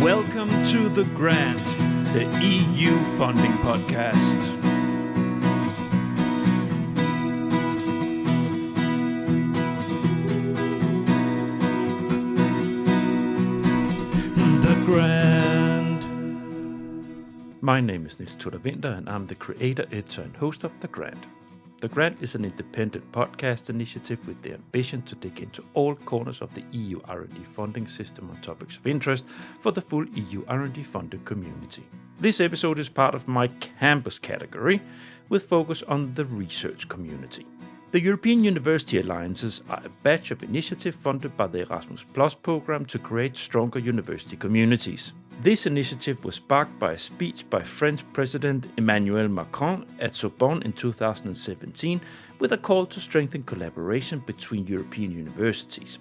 Welcome to The Grant, the EU funding podcast. The Grant. My name is Niels Tudor Winter, and I'm the creator, editor, and host of The Grant. The Grant is an independent podcast initiative with the ambition to dig into all corners of the EU R&D funding system on topics of interest for the full EU R&D funded community. This episode is part of my campus category, with focus on the research community. The European University Alliances are a batch of initiatives funded by the Erasmus Plus program to create stronger university communities. This initiative was sparked by a speech by French President Emmanuelle Macron at Sorbonne in 2017 with a call to strengthen collaboration between European universities.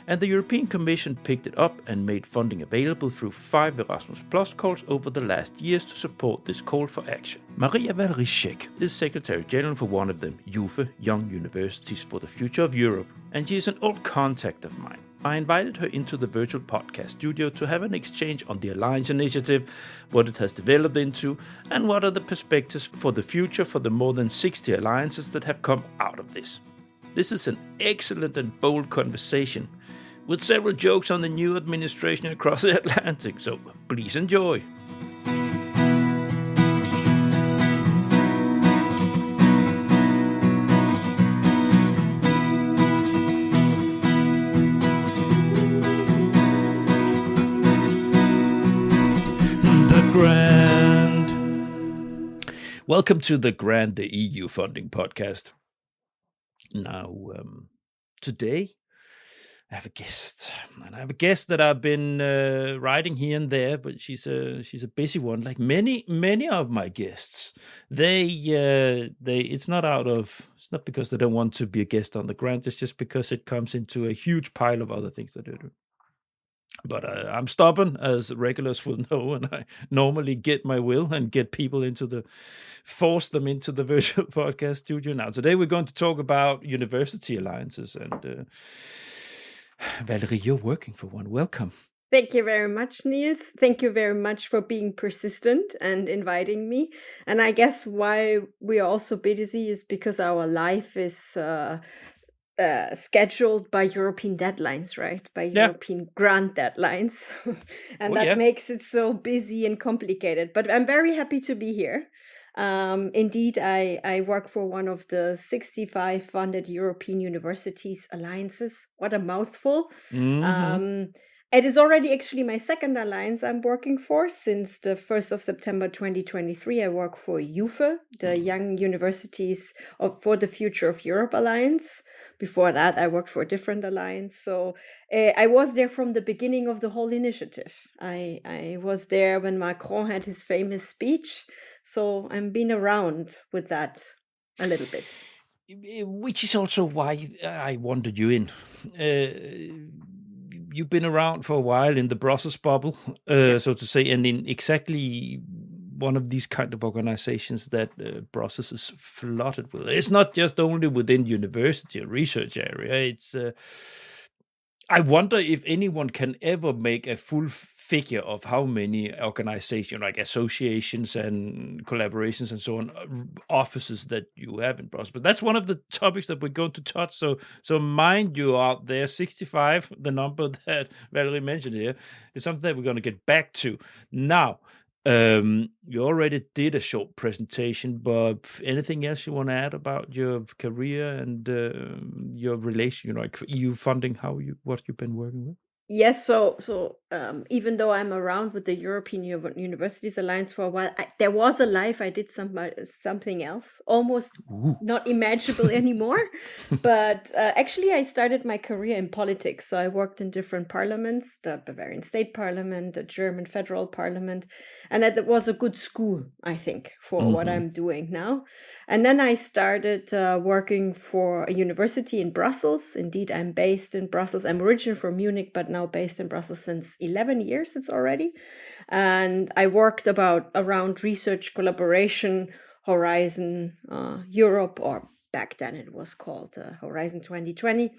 And the European Commission picked it up and made funding available through 5 Erasmus Plus calls over the last years to support this call for action. Maria-Valerie Schegk is Secretary General for one of them, YUFE, Young Universities for the Future of Europe, and she is an old contact of mine. I invited her into the virtual podcast studio to have an exchange on the Alliance initiative, what it has developed into, and what are the perspectives for the future for the more than 60 alliances that have come out of this. This is an excellent and bold conversation, with several jokes on the new administration across the Atlantic, so please enjoy. Welcome to The Grant, the EU funding podcast. Now, today I have a guest, and I have a guest that I've been writing here and there, but she's a busy one. Like many of my guests, it's not because they don't want to be a guest on The Grant. It's just because it comes into a huge pile of other things that they do. But I'm stubborn, as regulars will know, and I normally get my will and get people force them into the virtual podcast studio. Now, today we're going to talk about university alliances, and Valerie, you're working for one. Welcome. Thank you very much, Niels. Thank you very much for being persistent and inviting me. And I guess why we are also busy is because our life is scheduled by European deadlines, right? By European grant deadlines. And that makes it so busy and complicated. But I'm very happy to be here. Indeed, I work for one of the 65 funded European universities alliances. What a mouthful. Mm-hmm. It is already actually my second alliance I'm working for. Since the 1st of September 2023, I work for YUFE, the Young Universities for the Future of Europe Alliance. Before that, I worked for a different alliance. So I was there from the beginning of the whole initiative. I was there when Macron had his famous speech. So I've been around with that a little bit. Which is also why I wanted you in. You've been around for a while in the Brussels bubble, so to say, and in exactly one of these kind of organizations that Brussels is flooded with. It's not just only within university or research area. It's I wonder if anyone can ever make a full figure of how many organizations, like associations and collaborations and so on, offices that you have in Brussels. But that's one of the topics that we're going to touch. So mind you out there, 65, the number that Valerie mentioned here, is something that we're going to get back to. Now, you already did a short presentation, but anything else you want to add about your career and your relation, like EU funding, what you've been working with? Yes, so even though I'm around with the European Universities Alliance for a while, there was a life I did something else, almost not imaginable anymore. But actually, I started my career in politics. So I worked in different parliaments, the Bavarian State Parliament, the German Federal Parliament, and that was a good school, I think, for what I'm doing now. And then I started working for a university in Brussels. Indeed, I'm based in Brussels. I'm originally from Munich, but now based in Brussels since 11 years it's already. And I worked around research collaboration, Horizon Europe, or back then it was called Horizon 2020.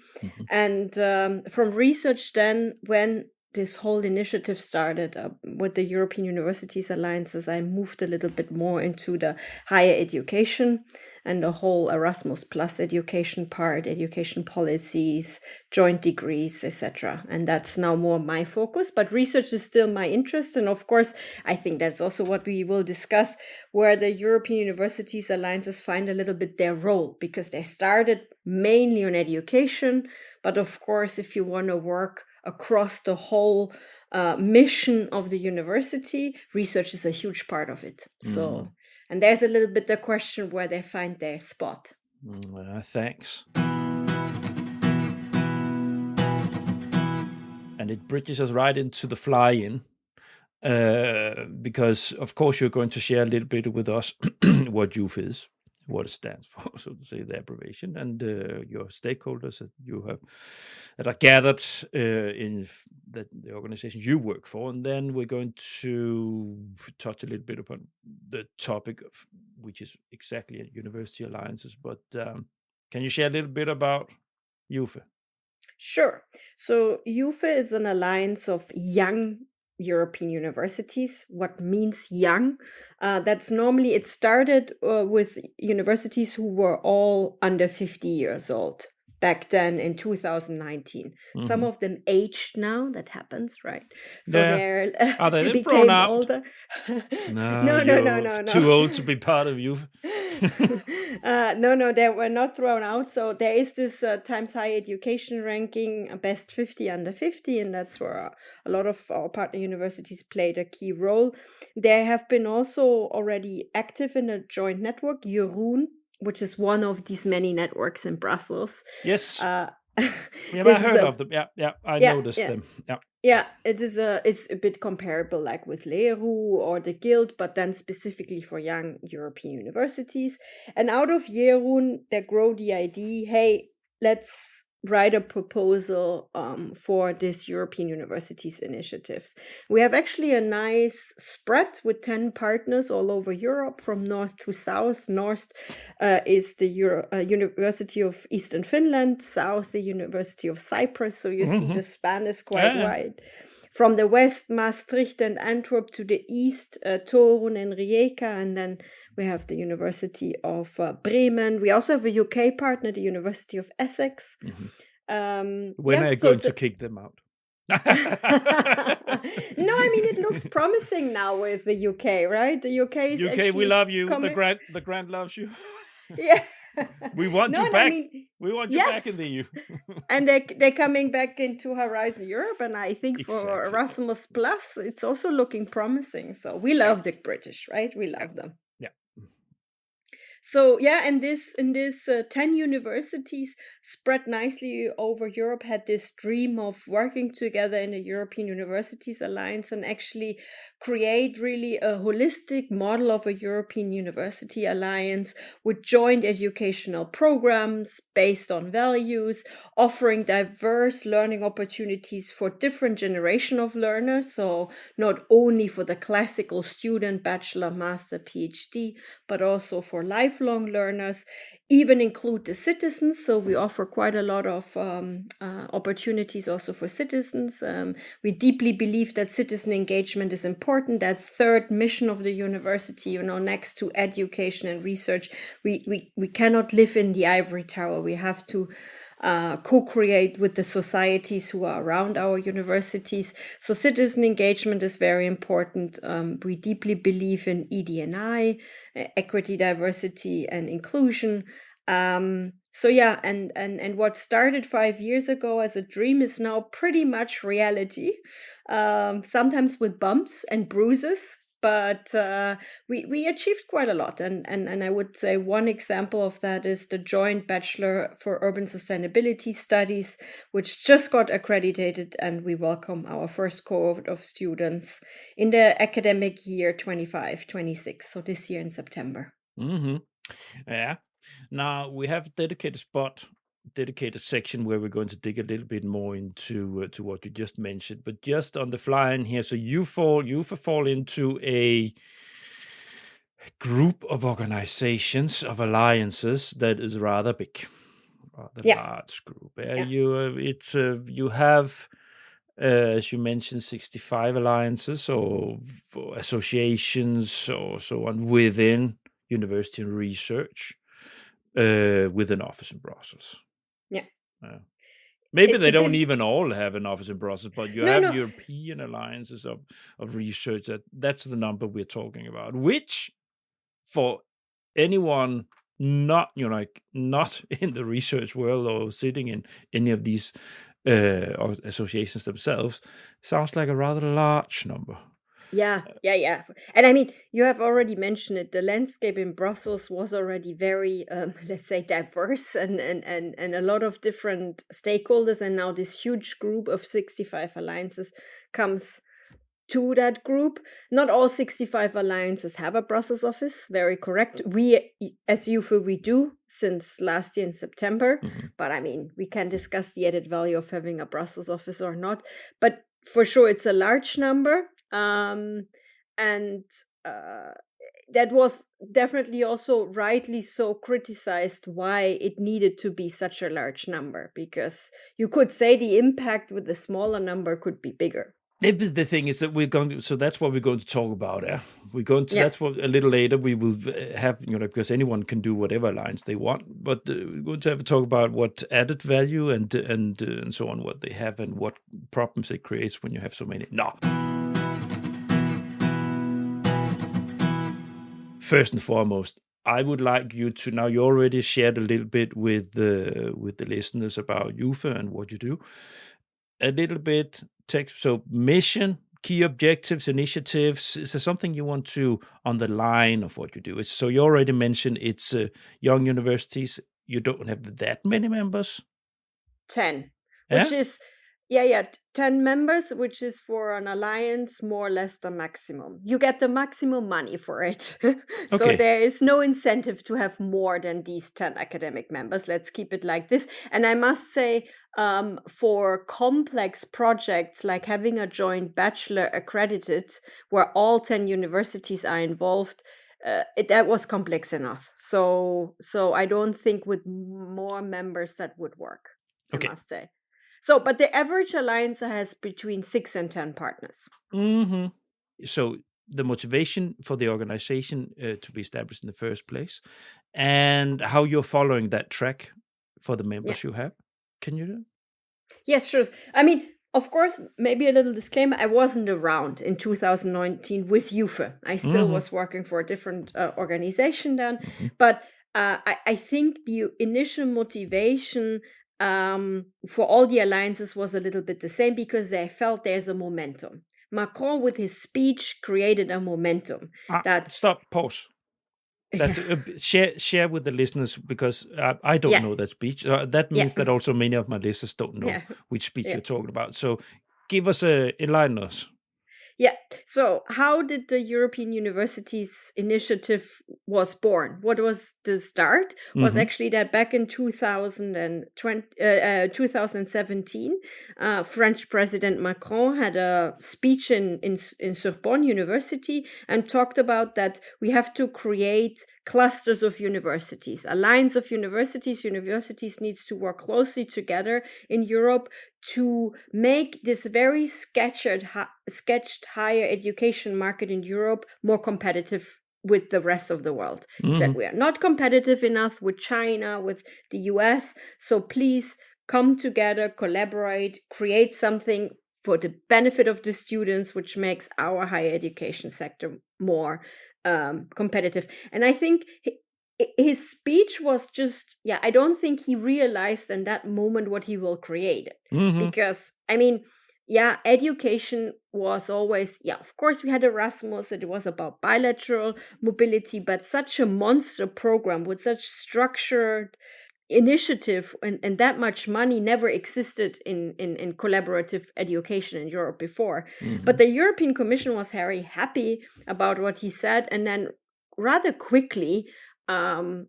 And from research then, when this whole initiative started with the European Universities Alliance, as I moved a little bit more into the higher education and the whole Erasmus plus education part, education policies, joint degrees, etc. And that's now more my focus, but research is still my interest. And of course, I think that's also what we will discuss, where the European Universities Alliances find a little bit their role, because they started mainly on education. But of course, if you want to work across the whole mission of the university, research is a huge part of it. So, and there's a little bit the question where they find their spot. Thanks. And it bridges us right into the fly-in, because of course you're going to share a little bit with us what YUFE is, what it stands for, so to say, the abbreviation, and your stakeholders that you have that are gathered in the organizations you work for. And then we're going to touch a little bit upon the topic of which is exactly at university alliances. But can you share a little bit about YUFE? Sure. So YUFE is an alliance of young European universities. What means young? That's normally, it started with universities who were all under 50 years old back then in 2019. Some of them aged now. That happens, right? So Yeah. Are they then became thrown out? older. No. Too old to be part of YUFE. No, they were not thrown out. So there is this Times Higher Education ranking, best 50 under 50, and that's where a lot of our partner universities played a key role. They have been also already active in a joint network, YUFE, which is one of these many networks in Brussels. Yes. We have heard of them. Yeah. I noticed them. Yeah, it's a bit comparable like with LERU or the Guild, but then specifically for young European universities. And out of YERUN, they grow the idea, hey, let's write a proposal for this European Universities initiatives. We have actually a nice spread with 10 partners all over Europe, from north to south. North is the University of Eastern Finland, south the University of Cyprus. So you see the span is quite wide. From the west, Maastricht and Antwerp, to the east, Torun and Rijeka, and then we have the University of Bremen. We also have a UK partner, the University of Essex. When are you going to kick them out? No, I mean, it looks promising now with the UK, right? The UK is we love you. The Grant loves you. Yeah. We want you back. We want you back in the EU. And they're coming back into Horizon Europe, and I think for Erasmus Plus, it's also looking promising. So we love the British, right? We love them. Yeah. So in this 10 universities spread nicely over Europe had this dream of working together in the European Universities Alliance and actually create really a holistic model of a European University Alliance with joint educational programs based on values, offering diverse learning opportunities for different generation of learners. So not only for the classical student, bachelor, master, PhD, but also for lifelong learners, even include the citizens. So we offer quite a lot of opportunities also for citizens. We deeply believe that citizen engagement is important. That third mission of the university, next to education and research, we cannot live in the ivory tower. We have to co-create with the societies who are around our universities. So citizen engagement is very important. We deeply believe in ED&I, equity, diversity, and inclusion. And what started 5 years ago as a dream is now pretty much reality, sometimes with bumps and bruises. But we achieved quite a lot. And I would say one example of that is the joint Bachelor for Urban Sustainability Studies, which just got accredited, and we welcome our first cohort of students in the academic year 25-26, so this year in September. Yeah. Now we have a dedicated section where we're going to dig a little bit more into to what you just mentioned, but just on the fly in here. So you fall into a group of organizations, of alliances that is rather big, large group. You have as you mentioned, 65 alliances or associations or so on within university and research with an office in Brussels. Yeah. Maybe It's they a don't bus- even all have an office in Brussels, but you No, have no. European alliances of research. That's the number we're talking about, which for anyone not not in the research world or sitting in any of these associations themselves sounds like a rather large number. Yeah. And I mean, you have already mentioned it. The landscape in Brussels was already very, let's say, diverse and a lot of different stakeholders. And now this huge group of 65 alliances comes to that group. Not all 65 alliances have a Brussels office. Very correct. We, as YUFE, we do since last year in September. Mhm. But I mean, we can discuss the added value of having a Brussels office or not. But for sure, it's a large number. And that was definitely also rightly so criticized why it needed to be such a large number, because you could say the impact with the smaller number could be bigger. The thing is that so that's what we're going to talk about. We're going to, Yeah. that's what a little later we will have, because anyone can do whatever alliance they want, but we're going to have a talk about what added value and so on, what they have and what problems it creates when you have so many. No. First and foremost, I would like you to, now you already shared a little bit with the listeners about YUFE and what you do. A little bit text. So mission, key objectives, initiatives. Is there something you want to underline of what you do? So you already mentioned it's young universities. You don't have that many members. 10, which is 10 members, which is for an alliance more or less the maximum. You get the maximum money for it. So Okay. there is no incentive to have more than these 10 academic members. Let's keep it like this. And I must say, for complex projects like having a joint bachelor accredited where all 10 universities are involved, that was complex enough. So I don't think with more members that would work. Okay. I must say. So, but the average alliance has between 6 and 10 partners. Mm-hmm. So the motivation for the organization to be established in the first place, and how you're following that track for the members you have. Can you do? Yes, sure. I mean, of course, maybe a little disclaimer. I wasn't around in 2019 with YUFE. I still was working for a different organization then. But I think the initial motivation for all the alliances was a little bit the same, because they felt there's a momentum. Macron, with his speech, created a momentum. Pause. That's share with the listeners, because I don't know that speech. That means that also many of my listeners don't know which speech you're talking about. So give us enlighten us. Yeah. So how did the European Universities Initiative was born? What was the start? Was actually that back in 2017, French President Macron had a speech in Sorbonne University and talked about that we have to create clusters of universities, a lines of universities. Universities needs to work closely together in Europe to make this very sketched higher education market in Europe more competitive with the rest of the world. He said we are not competitive enough with China, with the US. So please come together, collaborate, create something for the benefit of the students, which makes our higher education sector more competitive. And I think his speech was just, I don't think he realized in that moment what he will create. Because, I mean, education was always, of course, we had Erasmus, and it was about bilateral mobility, but such a monster program with such structured initiative and that much money never existed in collaborative education in Europe before. But the European Commission was very happy about what he said, and then rather quickly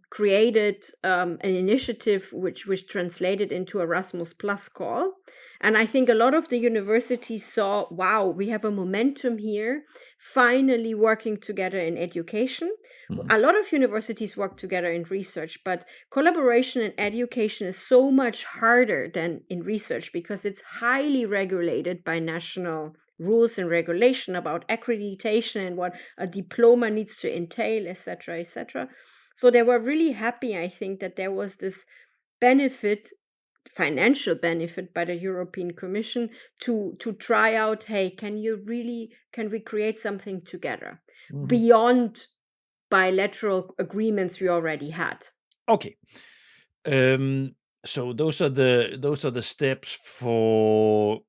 created an initiative which was translated into Erasmus Plus call. And I think a lot of the universities saw, wow, we have a momentum here, finally working together in education. A lot of universities work together in research, but collaboration in education is so much harder than in research because it's highly regulated by national rules and regulation about accreditation and what a diploma needs to entail, etc., etc. So they were really happy, I think, that there was this benefit, financial benefit by the European Commission to try out, hey, can we create something together beyond bilateral agreements we already had? Okay. So those are the steps for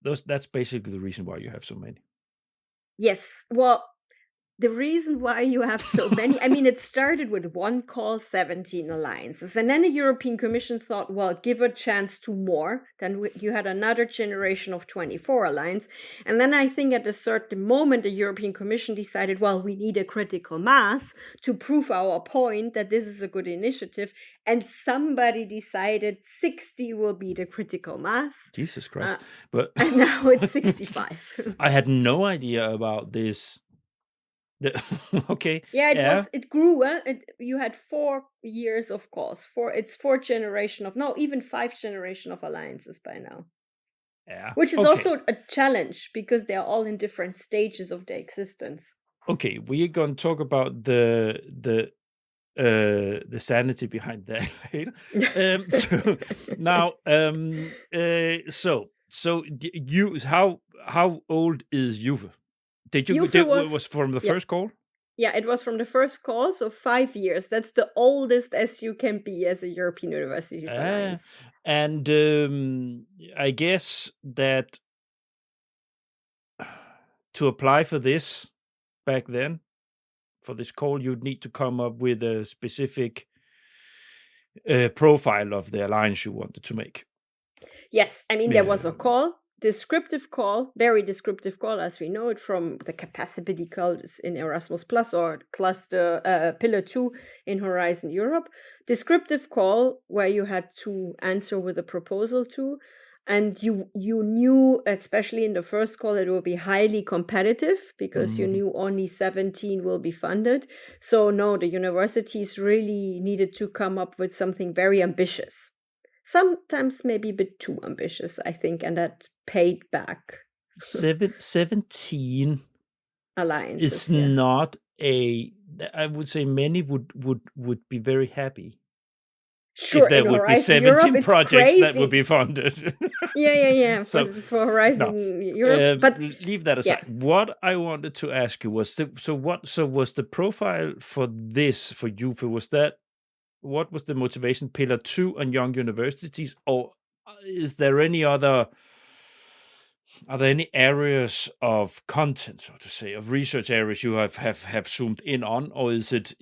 those. That's basically the reason why you have so many. Yes. Well, the reason why you have so many, I mean, it started with one call, 17 alliances. And then the European Commission thought, well, give a chance to more. Then you had another generation of 24 alliances. And then I think at a certain moment, the European Commission decided, well, we need a critical mass to prove our point that this is a good initiative. And somebody decided 60 will be the critical mass. Jesus Christ. But and now it's 65. I had no idea about this. Okay. Yeah, it grew. You had 4 years of calls. It's 4 generation of, no, even 5 generation of alliances by now. Yeah. Which is also a challenge because they're all in different stages of their existence. Okay, we're going to talk about the sanity behind that later. So now, so you how old is YUFE? Was from the first call? Yeah, it was from the first call, so 5 years. That's the oldest as you can be as a European Universities Alliance. And I guess that to apply for this back then, for this call, you'd need to come up with a specific profile of the alliance you wanted to make. Yes, I mean, there was a call. Descriptive call, very descriptive call, as we know it from the capacity calls in Erasmus Plus or cluster pillar 2 in Horizon Europe. Descriptive call where you had to answer with a proposal to, and you knew, especially in the first call, it will be highly competitive because you knew only 17 will be funded. So no, the universities really needed to come up with something very ambitious. Sometimes maybe a bit too ambitious, I think, and that paid back. 17 alliances is not I would say many would be very happy. Sure, if there would be 17 Europe, projects that would be funded. Yeah. So, for Horizon Europe, but leave that aside. Yeah. What I wanted to ask you was was the profile for this for YUFE, what was the motivation? Pillar 2 on young universities, or is there any other? Are there any areas of content, so to say, of research areas you have zoomed in on, or is it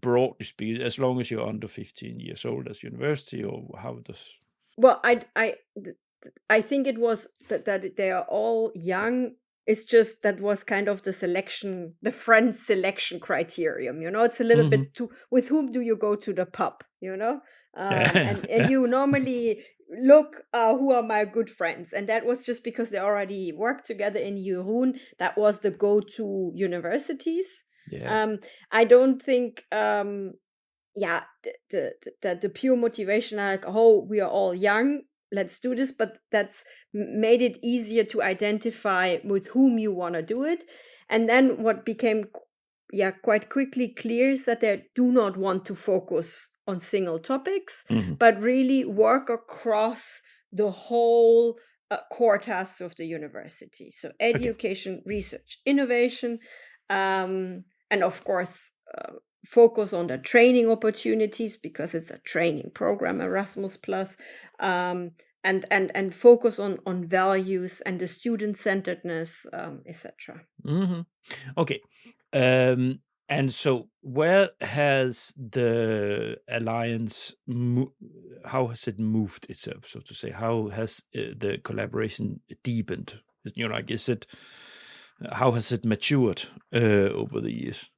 broadly speaking, as long as you're under 15 years old as university, or how does? Well, I think it was that they are all young. It's just that was kind of the friend selection criterion. It's a little bit with whom do you go to the pub? And you normally look who are my good friends, and that was just because they already worked together in Jeroen. That was the go-to universities. I don't think the pure motivation like, oh, we are all young, let's do this, but that's made it easier to identify with whom you want to do it. And then what became quite quickly clear is that they do not want to focus on single topics, but really work across the whole core tasks of the university. So education, research, innovation, and of course, focus on the training opportunities because it's a training program, Erasmus Plus, and focus on values and the student-centeredness, etc. Okay. And so where has the alliance, how has it moved itself, so to say? How has the collaboration deepened? How has it matured over the years?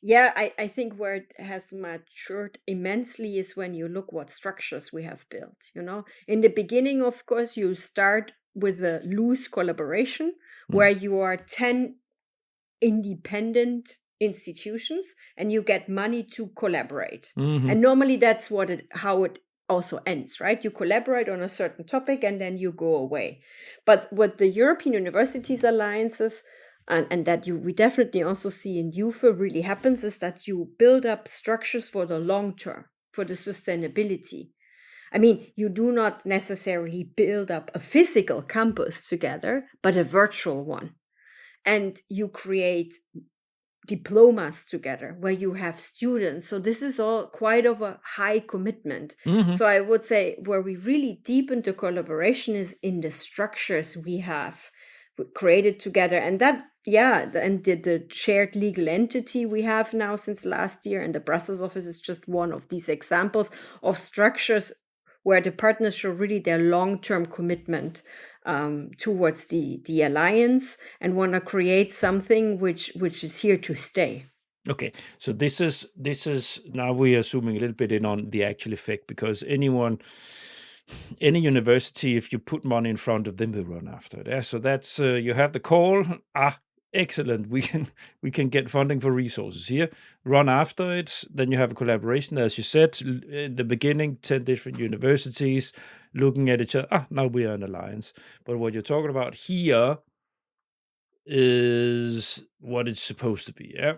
Yeah, I think where it has matured immensely is when you look what structures we have built. In the beginning, of course, you start with a loose collaboration where you are 10 independent institutions and you get money to collaborate. And normally that's how it also ends, right? You collaborate on a certain topic and then you go away. But what the European Universities Alliances and that we definitely also see in YUFE really happens is that you build up structures for the long term, for the sustainability. I mean, you do not necessarily build up a physical campus together, but a virtual one. And you create diplomas together where you have students. So this is all quite of a high commitment. So I would say where we really deepen the collaboration is in the structures we have created together. And that, and the shared legal entity we have now since last year, and the Brussels office is just one of these examples of structures where the partners show really their long-term commitment towards the alliance and want to create something which is here to stay. Okay, so this is now we are zooming a little bit in on the actual effect, because any university, if you put money in front of them, will run after it. Yeah? So that's you have the call. Excellent. We can get funding for resources here. Run after it. Then you have a collaboration, as you said in the beginning. 10 different universities looking at each other. Now we are an alliance. But what you're talking about here is what it's supposed to be. Yeah.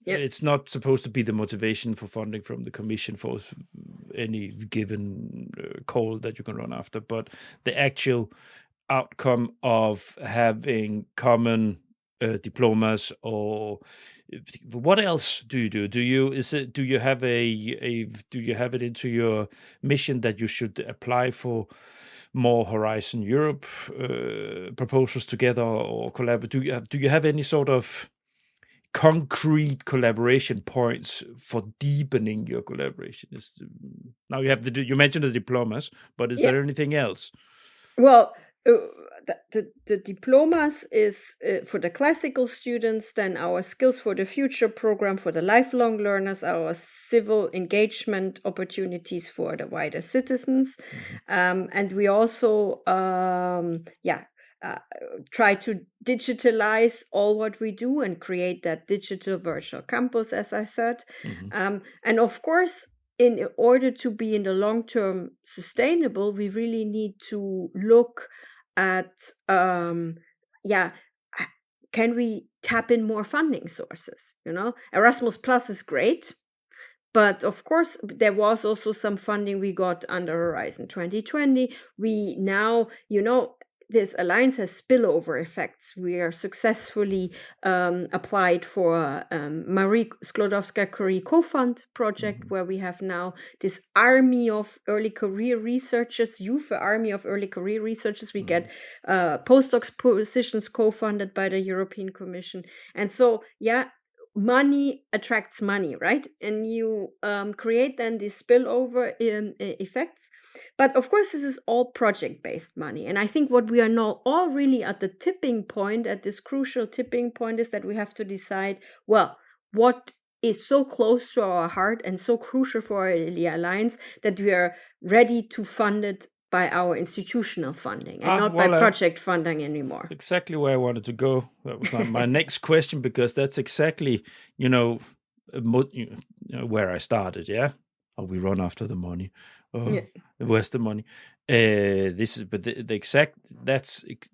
It's not supposed to be the motivation for funding from the Commission for any given call that you can run after, but the actual outcome of having common diplomas. Or what else do you do? Do you have it into your mission that you should apply for more Horizon Europe proposals together or collaborate? Do you have any sort of concrete collaboration points for deepening your collaboration? Now you mentioned the diplomas, but is there anything else? Well, the diplomas is for the classical students, then our Skills for the Future program for the lifelong learners, our civil engagement opportunities for the wider citizens. And we also, try to digitalize all what we do and create that digital virtual campus, as I said. And of course, in order to be in the long term sustainable, we really need to look at can we tap in more funding sources? Erasmus Plus is great, but of course there was also some funding we got under Horizon 2020. We now, this alliance has spillover effects. We are successfully applied for Marie Sklodowska-Curie co-fund project, where we have now this army of early career researchers, YUFE army of early career researchers. We get postdocs positions co-funded by the European Commission. And so, money attracts money, right? And you create then these spillover effects. But of course, this is all project-based money. And I think what we are now all really at the tipping point, at this crucial tipping point, is that we have to decide, well, what is so close to our heart and so crucial for the alliance that we are ready to fund it by our institutional funding and not by project funding anymore. Exactly where I wanted to go. That was my next question, because that's exactly, where I started. Yeah. We run after the money. Where's the money? That's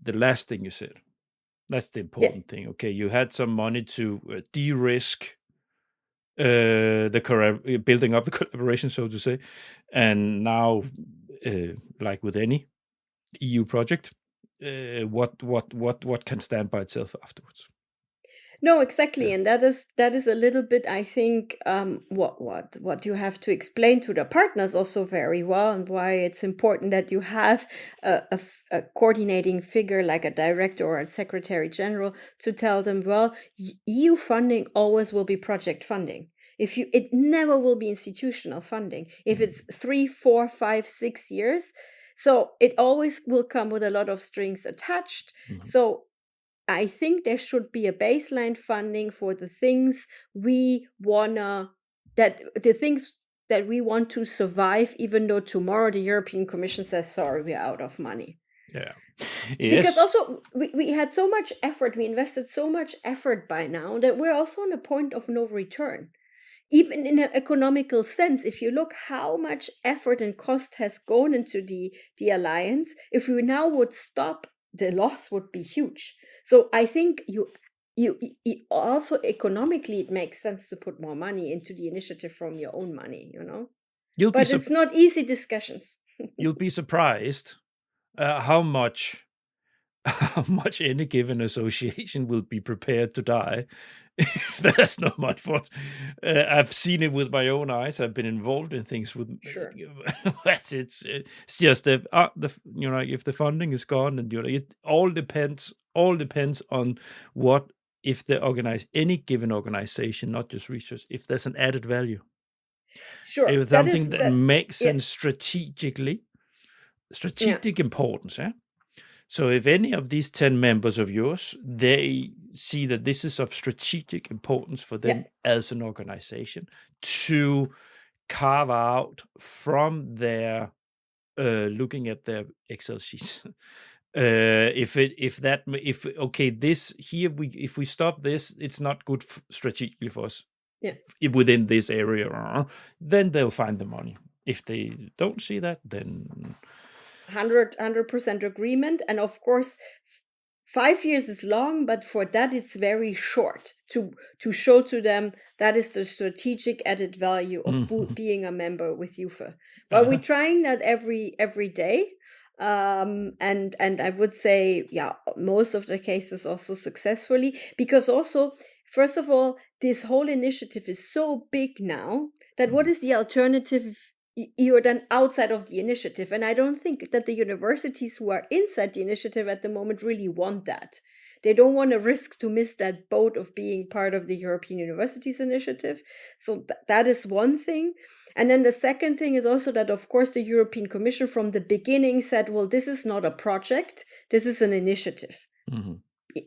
the last thing you said. That's the important thing. Okay, you had some money to de-risk the building up the collaboration, so to say, and now, like with any EU project, what can stand by itself afterwards? No, exactly. And that is a little bit, I think, what you have to explain to the partners also very well, and why it's important that you have a coordinating figure like a director or a secretary general to tell them, well, EU funding always will be project funding. It never will be institutional funding. If it's 3, 4, 5, 6 years, so it always will come with a lot of strings attached. So I think there should be a baseline funding for the things we that we want to survive, even though tomorrow the European Commission says, sorry, we're out of money. Yeah. Because Yes. also we had so much effort, we invested so much effort by now that we're also on a point of no return. Even in an economical sense, if you look how much effort and cost has gone into the alliance, if we now would stop, the loss would be huge. So I think you also economically, it makes sense to put more money into the initiative from your own money, But it's not easy discussions. You'll be surprised how much any given association will be prepared to die if there's no money for it. I've seen it with my own eyes. I've been involved in things with. Sure. It's just if the funding is gone, and it all depends. All depends on what if any given organization, not just research, if there's an added value. Sure. If something that makes sense strategic importance. Yeah. So if any of these 10 members of yours, they see that this is of strategic importance for them as an organization to carve out from their looking at their Excel sheets. If we stop this, it's not good strategically for us. Yeah. Within this area, then they'll find the money. If they don't see that, then 100% agreement. And of course, 5 years is long, but for that it's very short to show to them that is the strategic added value of being a member with YUFE. But we're trying that every day. And I would say, most of the cases also successfully, because also, first of all, this whole initiative is so big now that what is the alternative you're then outside of the initiative? And I don't think that the universities who are inside the initiative at the moment really want that. They don't want to risk to miss that boat of being part of the European Universities Initiative. So that is one thing. And then the second thing is also that, of course, the European Commission from the beginning said, well, this is not a project, this is an initiative. Mm-hmm.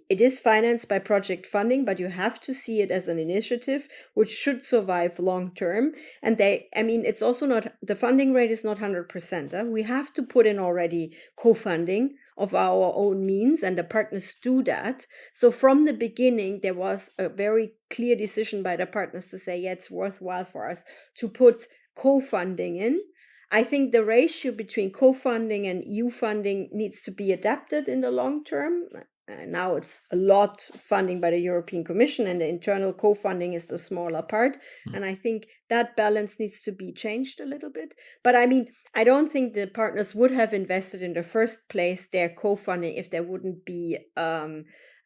It is financed by project funding, but you have to see it as an initiative which should survive long term. And it's also not, the funding rate is not 100%. We have to put in already co-funding of our own means, and the partners do that. So from the beginning, there was a very clear decision by the partners to say, it's worthwhile for us to put co-funding in. I think the ratio between co-funding and EU funding needs to be adapted in the long term. Now it's a lot funding by the European Commission, and the internal co-funding is the smaller part. And I think that balance needs to be changed a little bit. But I don't think the partners would have invested in the first place their co-funding if they wouldn't be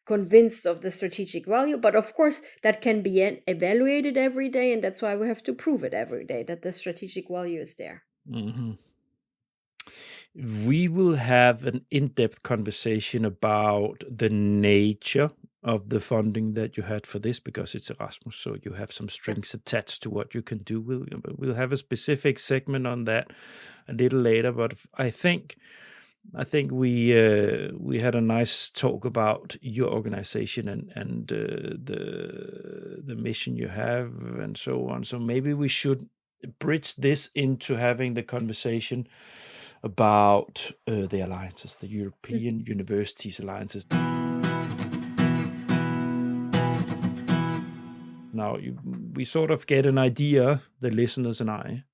convinced of the strategic value. But of course, that can be evaluated every day. And that's why we have to prove it every day that the strategic value is there. Mm-hmm. We will have an in-depth conversation about the nature of the funding that you had for this, because it's Erasmus, so you have some strings attached to what you can do. We'll have a specific segment on that a little later, but I think we had a nice talk about your organization and the mission you have and so on. So maybe we should bridge this into having the conversation about the alliances, the European Universities Alliances. Now, we sort of get an idea, the listeners and I,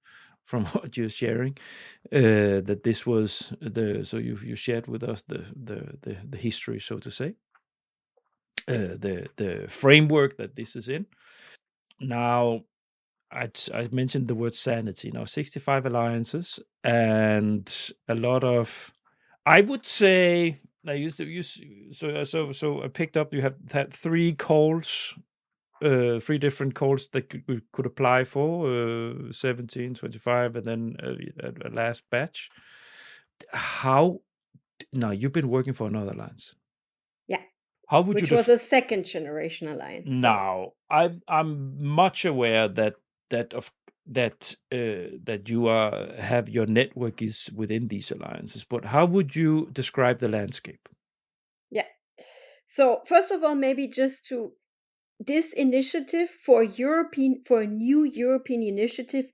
from what you're sharing, that this was so you shared with us the history, so to say, the framework that this is in. Now, I mentioned the word sanity. Now, 65 alliances and a lot of, I would say, I used to use, so I picked up, you have had 3 calls, 3 different calls that we could apply for, 17, 25, and then a last batch. Now you've been working for another alliance. Yeah. How would Which was a second generation alliance. Now, I'm much aware that you have your network is within these alliances, but how would you describe the landscape? Yeah. So first of all, maybe just to this initiative for a new European initiative,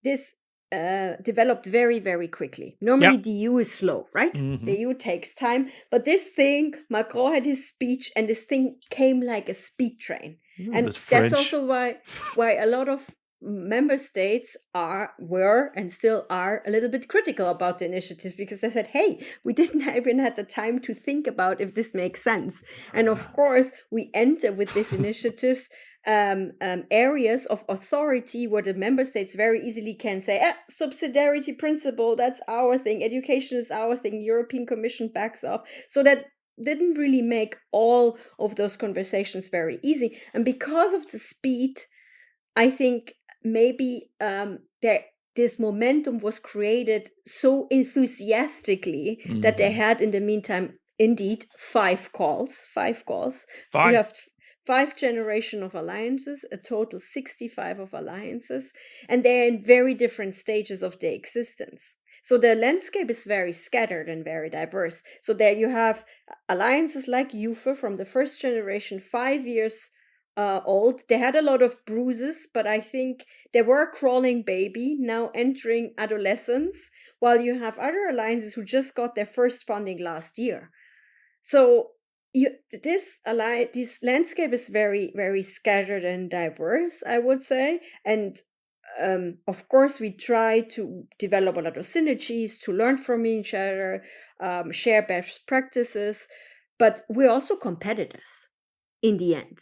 this developed very, very quickly. Normally, the EU is slow, right? The EU takes time, but this thing, Macron had his speech, and this thing came like a speed train, and that's also why a lot of member states were and still are a little bit critical about the initiative, because they said, hey, we didn't even have the time to think about if this makes sense. And of course, we enter with these initiatives areas of authority where the member states very easily can say, subsidiarity principle, that's our thing, education is our thing, European Commission backs off. So that didn't really make all of those conversations very easy. And because of the speed, I think maybe this momentum was created so enthusiastically that they had in the meantime indeed 5 calls. We have 5 generation of alliances, a total 65 of alliances, and they're in very different stages of their existence. So the landscape is very scattered and very diverse. So there you have alliances like YUFE from the first generation, 5 years old. They had a lot of bruises, but I think they were a crawling baby, now entering adolescence, while you have other alliances who just got their first funding last year. So this landscape is very, very scattered and diverse, I would say. And of course, we try to develop a lot of synergies, to learn from each other, share best practices, but we're also competitors in the end.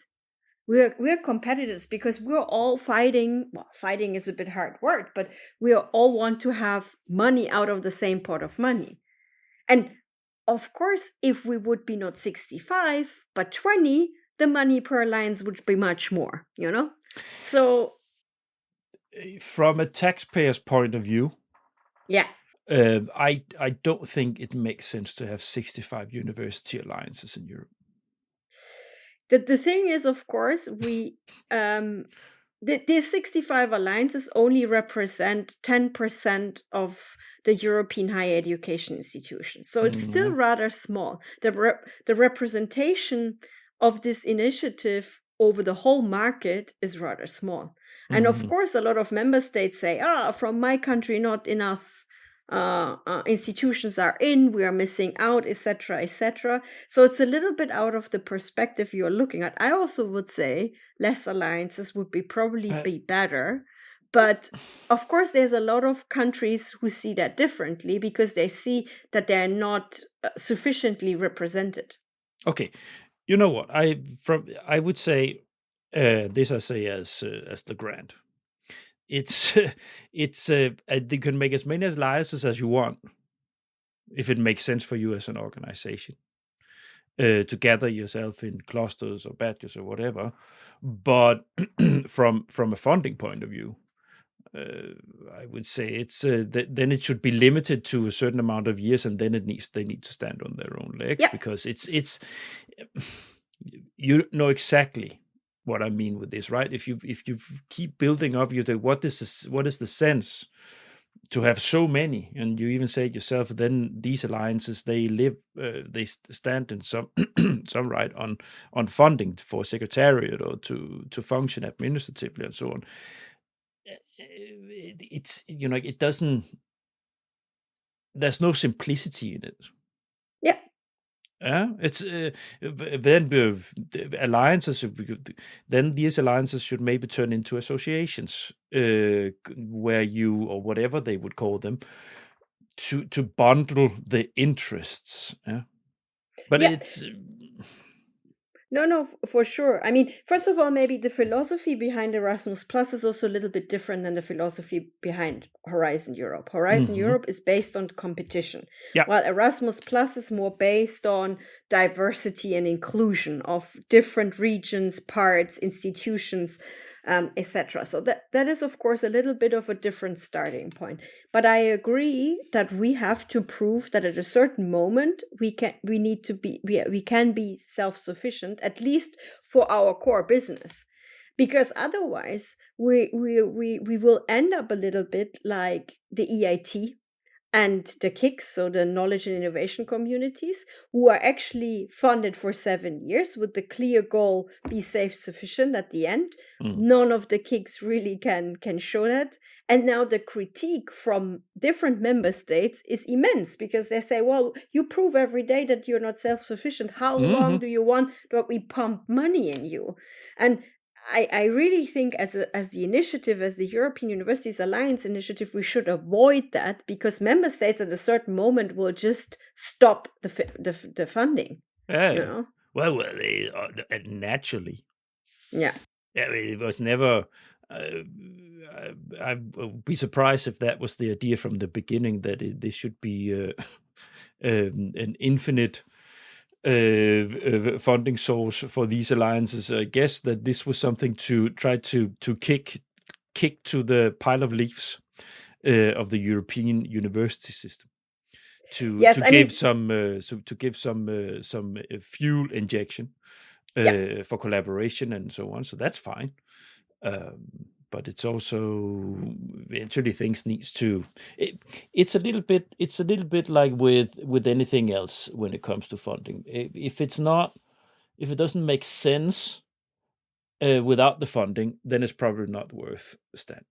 We're competitors because we're all fighting. Well, fighting is a bit hard word, but we all want to have money out of the same pot of money. And of course, if we would be not 65, but 20, the money per alliance would be much more, So from a taxpayer's point of view, I don't think it makes sense to have 65 university alliances in Europe. The thing is, of course, these 65 alliances only represent 10% of the European higher education institutions. So it's still rather small. The representation of this initiative over the whole market is rather small. And of course, a lot of member states say, from my country, not enough institutions are in, we are missing out, etc., etc. So it's a little bit out of the perspective you're looking at. I also would say less alliances would probably be better. But of course, there's a lot of countries who see that differently because they see that they're not sufficiently represented. Okay, you know what? I would say this. I say as the grant. It's you can make as many alliances as you want, if it makes sense for you as an organization, to gather yourself in clusters or batches or whatever. But from a funding point of view, I would say it's then it should be limited to a certain amount of years, and then they need to stand on their own legs, because it's you know exactly what I mean with this, right? If you keep building up, you think, what is the sense to have so many? And you even say it yourself, then these alliances, they stand in some some right on funding for secretariat or to function administratively and so on. It's it doesn't. There's no simplicity in it. It's then the alliances. Then these alliances should maybe turn into associations, where you, or whatever they would call them, to bundle the interests. But it's. No, for sure. I mean, first of all, maybe the philosophy behind Erasmus Plus is also a little bit different than the philosophy behind Horizon Europe. Horizon Europe is based on competition, while Erasmus Plus is more based on diversity and inclusion of different regions, parts, institutions, etc. So that is, of course, a little bit of a different starting point. But I agree that we have to prove that at a certain moment we can be self-sufficient, at least for our core business, because otherwise we will end up a little bit like the EIT and the KICs, so the knowledge and innovation communities, who are actually funded for 7 years with the clear goal, be self-sufficient at the end. None of the KICs really can show that. And now the critique from different member states is immense, because they say, well, you prove every day that you're not self-sufficient. How long do you want that we pump money in you? And I really think as the initiative, as the European Universities Alliance initiative, we should avoid that, because member states at a certain moment will just stop the funding. Yeah. You know? Well, they, naturally. Yeah. It was never. I would be surprised if that was the idea from the beginning, that there should be an infinite funding source for these alliances. I guess that this was something to try to kick to the pile of leaves of the European university system, to give some fuel injection for collaboration and so on. So that's fine. But it's also eventually things needs to. It's a little bit like with anything else when it comes to funding. If it doesn't make sense without the funding, then it's probably not worth the stand.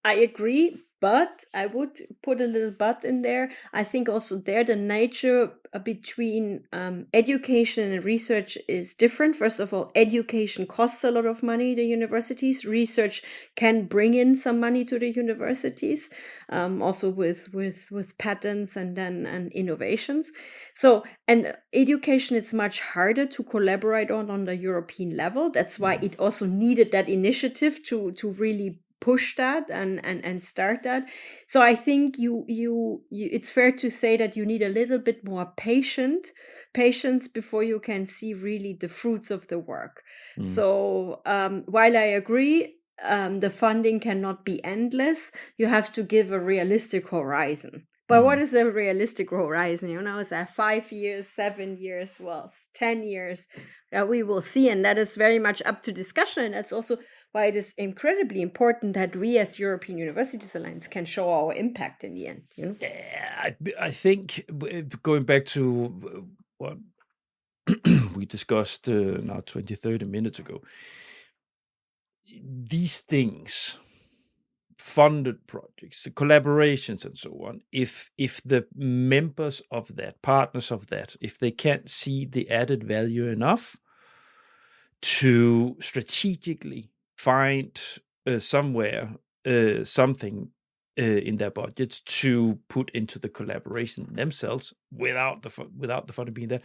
I agree, but I would put a little but in there. I think also there the nature between education and research is different. First of all, education costs a lot of money to universities. Research can bring in some money to the universities, also with patents and innovations. So, and education is much harder to collaborate on the European level. That's why it also needed that initiative to really push that and start that. So I think you it's fair to say that you need a little bit more patience before you can see really the fruits of the work. So while I agree, the funding cannot be endless, you have to give a realistic horizon. But what is a realistic horizon? Is that 5 years, 7 years, well, 10 years? We will see. And that is very much up to discussion. And that's also why it is incredibly important that we as European Universities Alliance can show our impact in the end. Yeah, I think going back to what we discussed now 20, 30 minutes ago, these things, funded projects, collaborations and so on, if the members of that, partners of that, if they can't see the added value enough to strategically find somewhere something in their budgets to put into the collaboration themselves without the funding being there,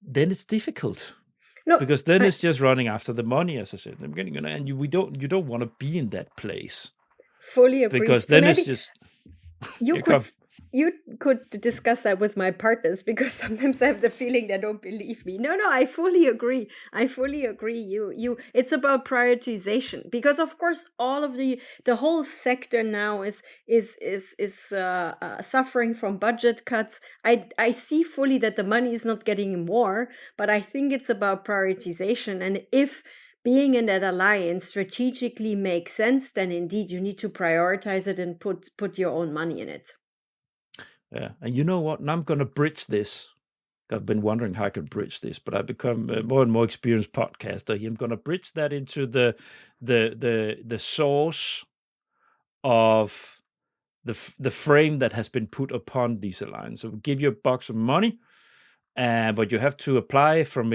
then it's difficult. No, because then it's just running after the money, as I said in the beginning, and you don't want to be in that place. Fully agree. Because then it's just you could discuss that with my partners, because sometimes I have the feeling they don't believe me. No, I fully agree. You it's about prioritization, because of course all of the whole sector now is suffering from budget cuts. I see fully that the money is not getting more, but I think it's about prioritization. And if being in that alliance strategically makes sense, then indeed you need to prioritize it and put your own money in it. Yeah, and you know what? Now I'm going to bridge this. I've been wondering how I can bridge this, but I've become a more and more experienced podcaster. I'm going to bridge that into the source of the frame that has been put upon these alliances. So we'll give you a box of money, but you have to apply from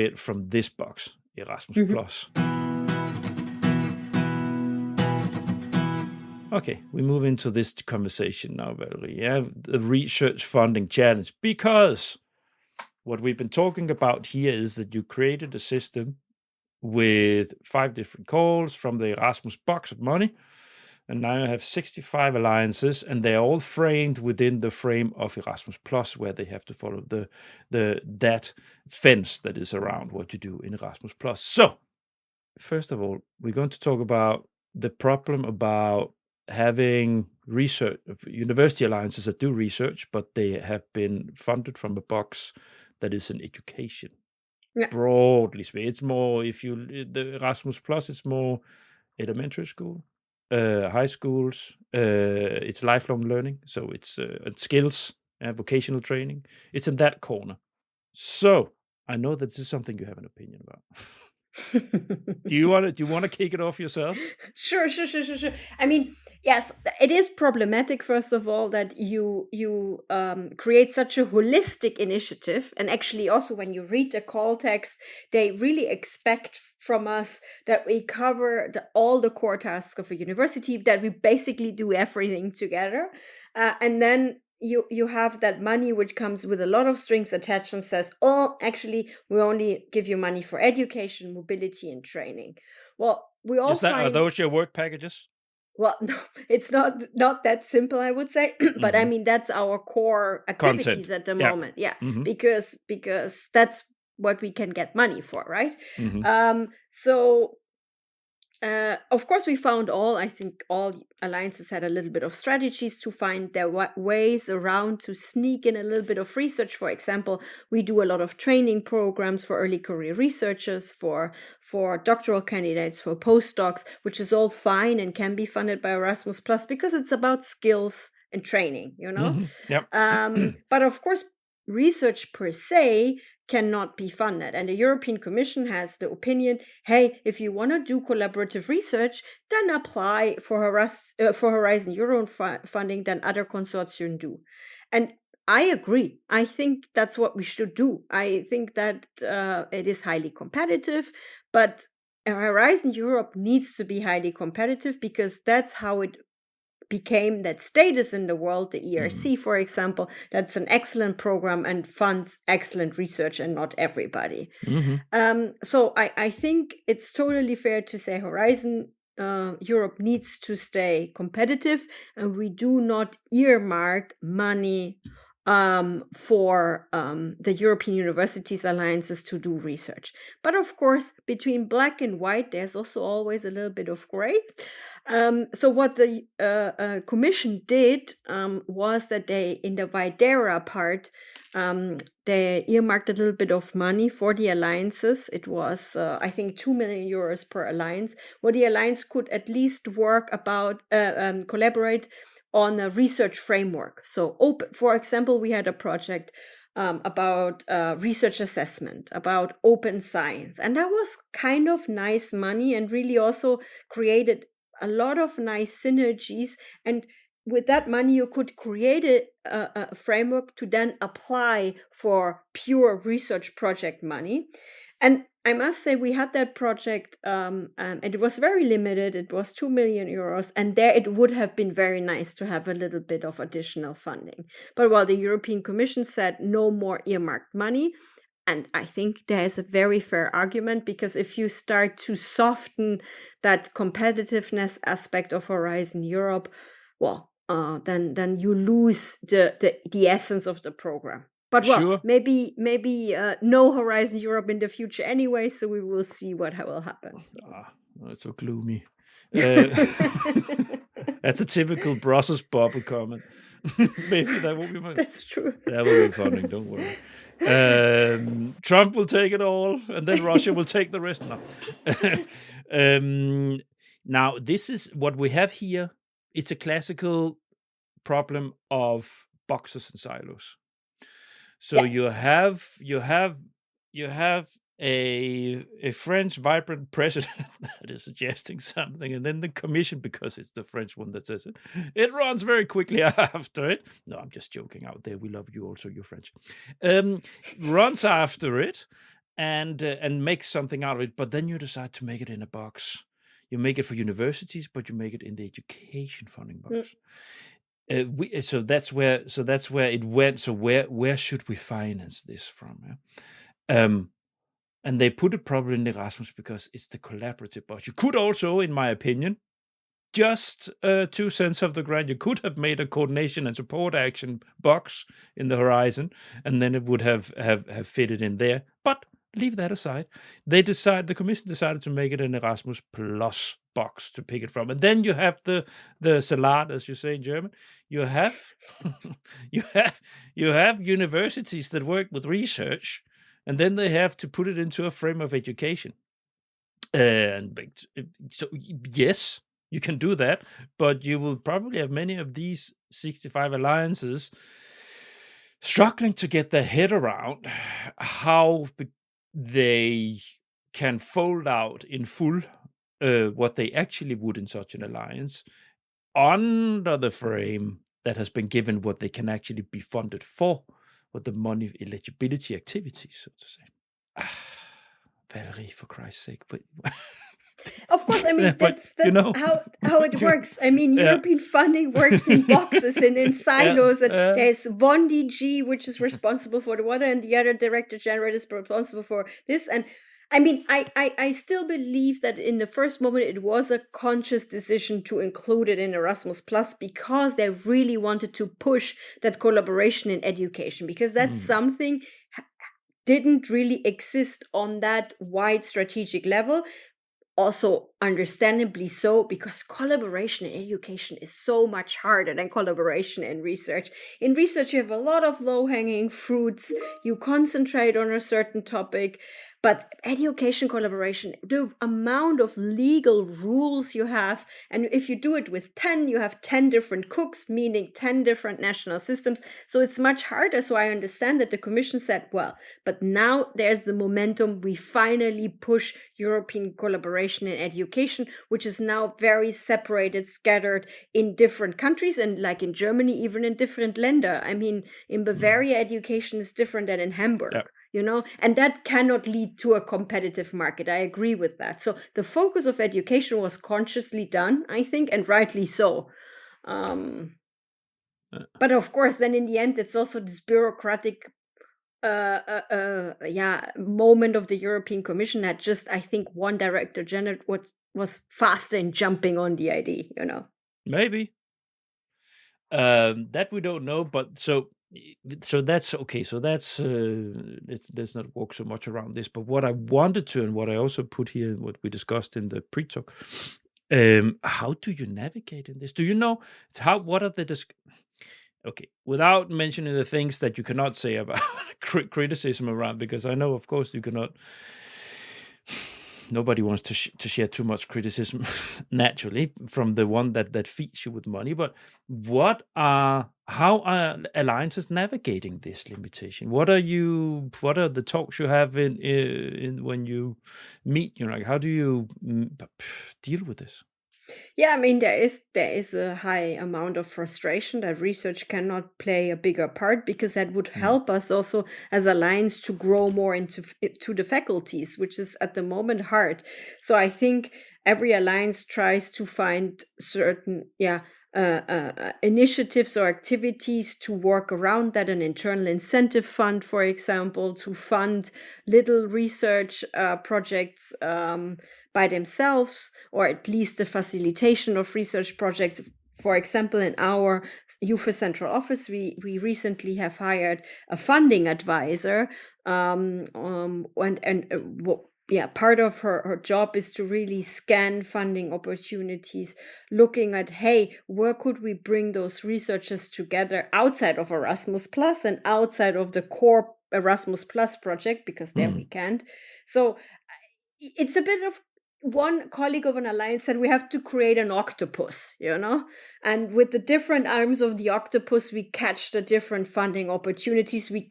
this box, Erasmus Plus. Okay, we move into this conversation now, Valerie. Yeah, the research funding challenge, because what we've been talking about here is that you created a system with 5 different calls from the Erasmus box of money, and now you have 65 alliances, and they're all framed within the frame of Erasmus Plus, where they have to follow that fence that is around what you do in Erasmus Plus. So, first of all, we're going to talk about the problem about having research university alliances that do research, but they have been funded from a box that is in education. Yeah. Broadly speaking, it's more, the Erasmus Plus, it's more elementary school. high schools. It's lifelong learning, so it's skills, vocational training. It's in that corner. So I know that this is something you have an opinion about. Do you want to kick it off yourself? Sure. I mean, yes, it is problematic, first of all, that you create such a holistic initiative. And actually, also, when you read the call text, they really expect from us that we cover all the core tasks of a university, that we basically do everything together. And then you have that money which comes with a lot of strings attached and says, oh, actually, we only give you money for education, mobility, and training. Well, we all Are those your work packages? Well, no, it's not that simple, I would say. But I mean, that's our core activities at the moment. Yeah, because that's what we can get money for, right? So of course, we found I think all alliances had a little bit of strategies to find their ways around to sneak in a little bit of research. For example, we do a lot of training programs for early career researchers, for doctoral candidates, for postdocs, which is all fine and can be funded by Erasmus Plus because it's about skills and training, you know? Yep. But of course, research per se cannot be funded. And the European Commission has the opinion, hey, if you want to do collaborative research, then apply for Horizon Europe funding than other consortium do. And I agree. I think that's what we should do. I think that it is highly competitive, but Horizon Europe needs to be highly competitive because that's how it became that status in the world. The ERC, for example, that's an excellent program and funds excellent research, and not everybody. So I think it's totally fair to say Horizon Europe needs to stay competitive, and we do not earmark money for the European Universities Alliances to do research. But of course, between black and white, there's also always a little bit of gray. So what the Commission did was that they, in the Videra part, they earmarked a little bit of money for the alliances. It was, I think, 2 million euros per alliance, where the alliance could at least work about, collaborate on a research framework. So, for example, we had a project about research assessment, about open science. And that was kind of nice money and really also created a lot of nice synergies. And with that money, you could create a framework to then apply for pure research project money. And I must say, we had that project, and it was very limited. It was 2 million euros. And there it would have been very nice to have a little bit of additional funding. But while the European Commission said no more earmarked money, and I think there is a very fair argument, because if you start to soften that competitiveness aspect of Horizon Europe, well, then you lose the essence of the program. But well, Sure. maybe no Horizon Europe in the future anyway, so we will see what will happen. That's so gloomy. That's a typical Brussels bubble comment. Maybe that will be That's true. That will be funding, don't worry. Trump will take it all, and then Russia will take the rest. No. Now, this is what we have here. It's a classical problem of boxes and silos. So you have a French vibrant president that is suggesting something, and then the commission, because it's the French one that says it, it runs very quickly after it. No, I'm just joking out there. We love you also, you're French. Runs after it and makes something out of it, but then you decide to make it in a box. You make it for universities, but you make it in the education funding box. So that's where it went. So where should we finance this from? And they put it probably in Erasmus because it's the collaborative box. You could also, in my opinion, just 2 cents of the grant, you could have made a coordination and support action box in the Horizon, and then it would have fitted in there. But leave that aside. The commission decided to make it an Erasmus Plus box to pick it from. And then you have the Salat, as you say in German. You have you have universities that work with research, and then they have to put it into a frame of education. And so yes, You can do that, but you will probably have many of these 65 alliances struggling to get their head around how they can fold out in full what they actually would in such an alliance under the frame that has been given what they can actually be funded for, what the money eligibility activities, so to say. Valerie, for Christ's sake, but Of course, I mean but that's how it works. I mean, Yeah. European funding works in boxes and in silos, and there's one DG which is responsible for the water, and the other director general is responsible for this. And I mean, I still believe that in the first moment it was a conscious decision to include it in Erasmus Plus because they really wanted to push that collaboration in education, because that's something didn't really exist on that wide strategic level. Also, understandably so, because collaboration in education is so much harder than collaboration in research. In research, you have a lot of low-hanging fruits. You concentrate on a certain topic. But education collaboration, the amount of legal rules you have, and if you do it with 10, you have 10 different cooks, meaning 10 different national systems. So it's much harder. So I understand that the Commission said, well, but now there's the momentum. We finally push European collaboration in education, which is now very separated, scattered in different countries, and like in Germany, even in different Länder. I mean, in Bavaria, education is different than in Hamburg. Yeah. You know, and that cannot lead to a competitive market. I agree with that. So the focus of education was consciously done, I think, and rightly so. But of course, then in the end, it's also this bureaucratic moment of the European Commission that just, I think, one director general was faster in jumping on the idea, you know. Maybe. That we don't know, but so that's okay. So that's let's not walk so much around this. But what I wanted to, and what I also put here, what we discussed in the pre-talk, how do you navigate in this? Do you know what are the okay, without mentioning the things that you cannot say about criticism around, because I know, of course, you cannot. Nobody wants to share too much criticism naturally from the one that feeds you with money. But how are alliances navigating this limitation? What are the talks you have in when you meet? You know, like, how do you deal with this? Yeah, I mean, there is a high amount of frustration that research cannot play a bigger part, because that would help us also as alliance to grow more into the faculties, which is at the moment hard. So I think every alliance tries to find certain initiatives or activities to work around that. An internal incentive fund, for example, to fund little research projects by themselves, or at least the facilitation of research projects. For example, in our YUFE central office, we recently have hired a funding advisor, part of her job is to really scan funding opportunities, looking at, hey, where could we bring those researchers together outside of Erasmus Plus and outside of the core Erasmus Plus project, because there we can't. So it's a bit of, one colleague of an alliance said, we have to create an octopus, you know, and with the different arms of the octopus, we catch the different funding opportunities. We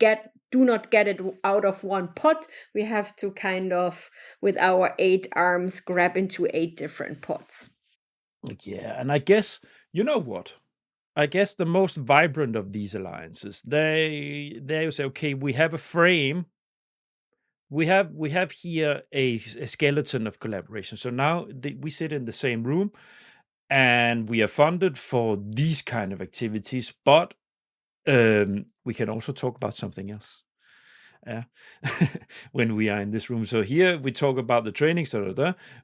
do not get it out of one pot. We have to kind of, with our 8 arms, grab into 8 different pots. Yeah, and I guess, you know what? I guess the most vibrant of these alliances, they say, okay, we have a frame. We have here a skeleton of collaboration. So now we sit in the same room, and we are funded for these kind of activities, but we can also talk about something else. When we are in this room. So here we talk about the training,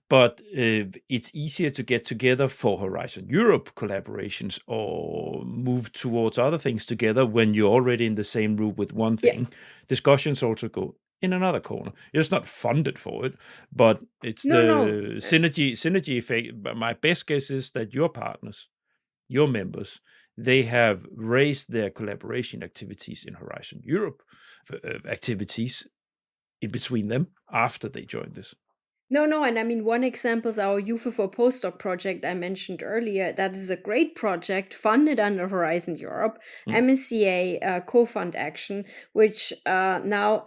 but it's easier to get together for Horizon Europe collaborations or move towards other things together when you're already in the same room with one thing. Yeah. Discussions also go in another corner. You're just not funded for it, but it's synergy effect. My best guess is that your partners, your members, they have raised their collaboration activities in Horizon Europe activities in between them after they joined this. No, and I mean, one example is our YUFE for Postdoc project I mentioned earlier. That is a great project funded under Horizon Europe, MSCA co-fund action, which now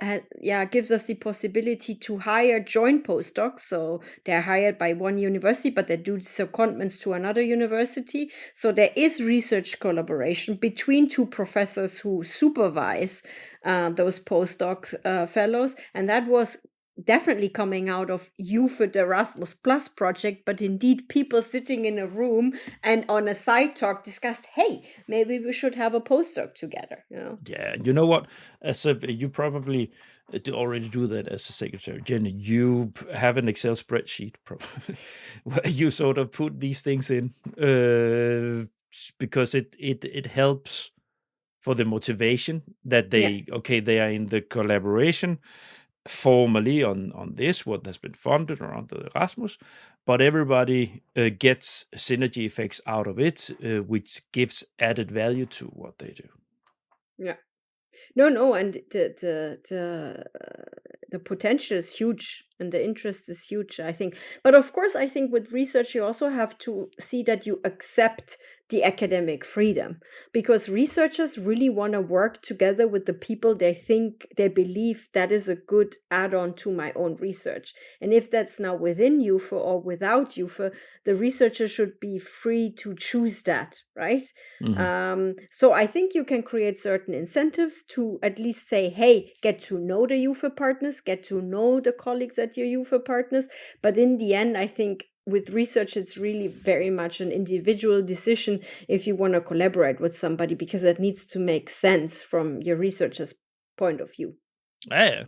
gives us the possibility to hire joint postdocs. So they're hired by one university, but they do secondments to another university. So there is research collaboration between two professors who supervise those postdocs fellows, and that was definitely coming out of YUFE the Erasmus Plus project, but indeed people sitting in a room and on a side talk discussed, hey, maybe we should have a postdoc together. Yeah, and you know what? You probably already do that as a secretary. Jenny, you have an Excel spreadsheet probably where you sort of put these things in because it helps for the motivation that they are in the collaboration formally on this, what has been funded around the Erasmus, but everybody gets synergy effects out of it, which gives added value to what they do. Yeah. No, and the potential is huge and the interest is huge, I think. But of course, I think with research, you also have to see that you accept the academic freedom, because researchers really want to work together with the people they believe that is a good add-on to my own research. And if that's now within YUFE or without YUFE, the researcher should be free to choose that, right? So I think you can create certain incentives to at least say, hey, get to know the YUFE partners, get to know the colleagues at your YUFE partners. But in the end, I think with research, it's really very much an individual decision if you want to collaborate with somebody, because it needs to make sense from your researcher's point of view. Yeah.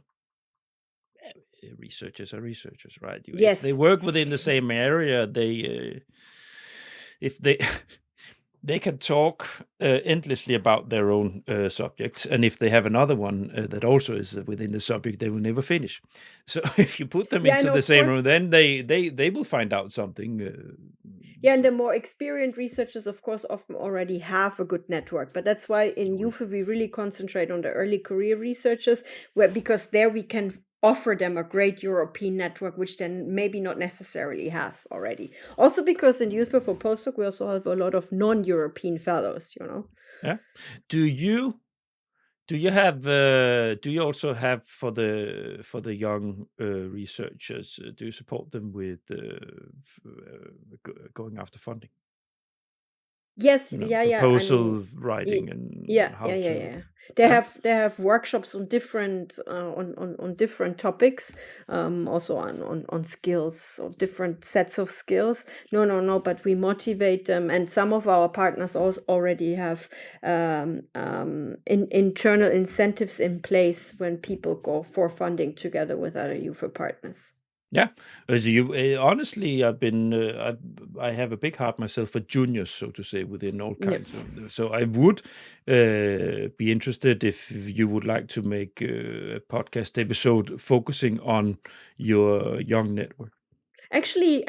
Researchers are researchers, right? Yes. If they work within the same area, they can talk endlessly about their own subject, and if they have another one that also is within the subject, they will never finish. So if you put them into the same room, then they will find out something. And the more experienced researchers, of course, often already have a good network. But that's why in YUFE we really concentrate on the early career researchers, because there we can offer them a great European network, which then maybe not necessarily have already. Also because in YUFE for Postdoc, we also have a lot of non-European fellows, Yeah. Do you also have for the young researchers? Do you support them with going after funding? Yes, proposal writing and how to. They have workshops on different on different topics, also on skills or different sets of skills. No, but we motivate them, and some of our partners also already have internal incentives in place when people go for funding together with other YUFE partners. Yeah, honestly, I have a big heart myself for juniors, so to say, within all kinds. So I would be interested if you would like to make a podcast episode focusing on your young network. Actually,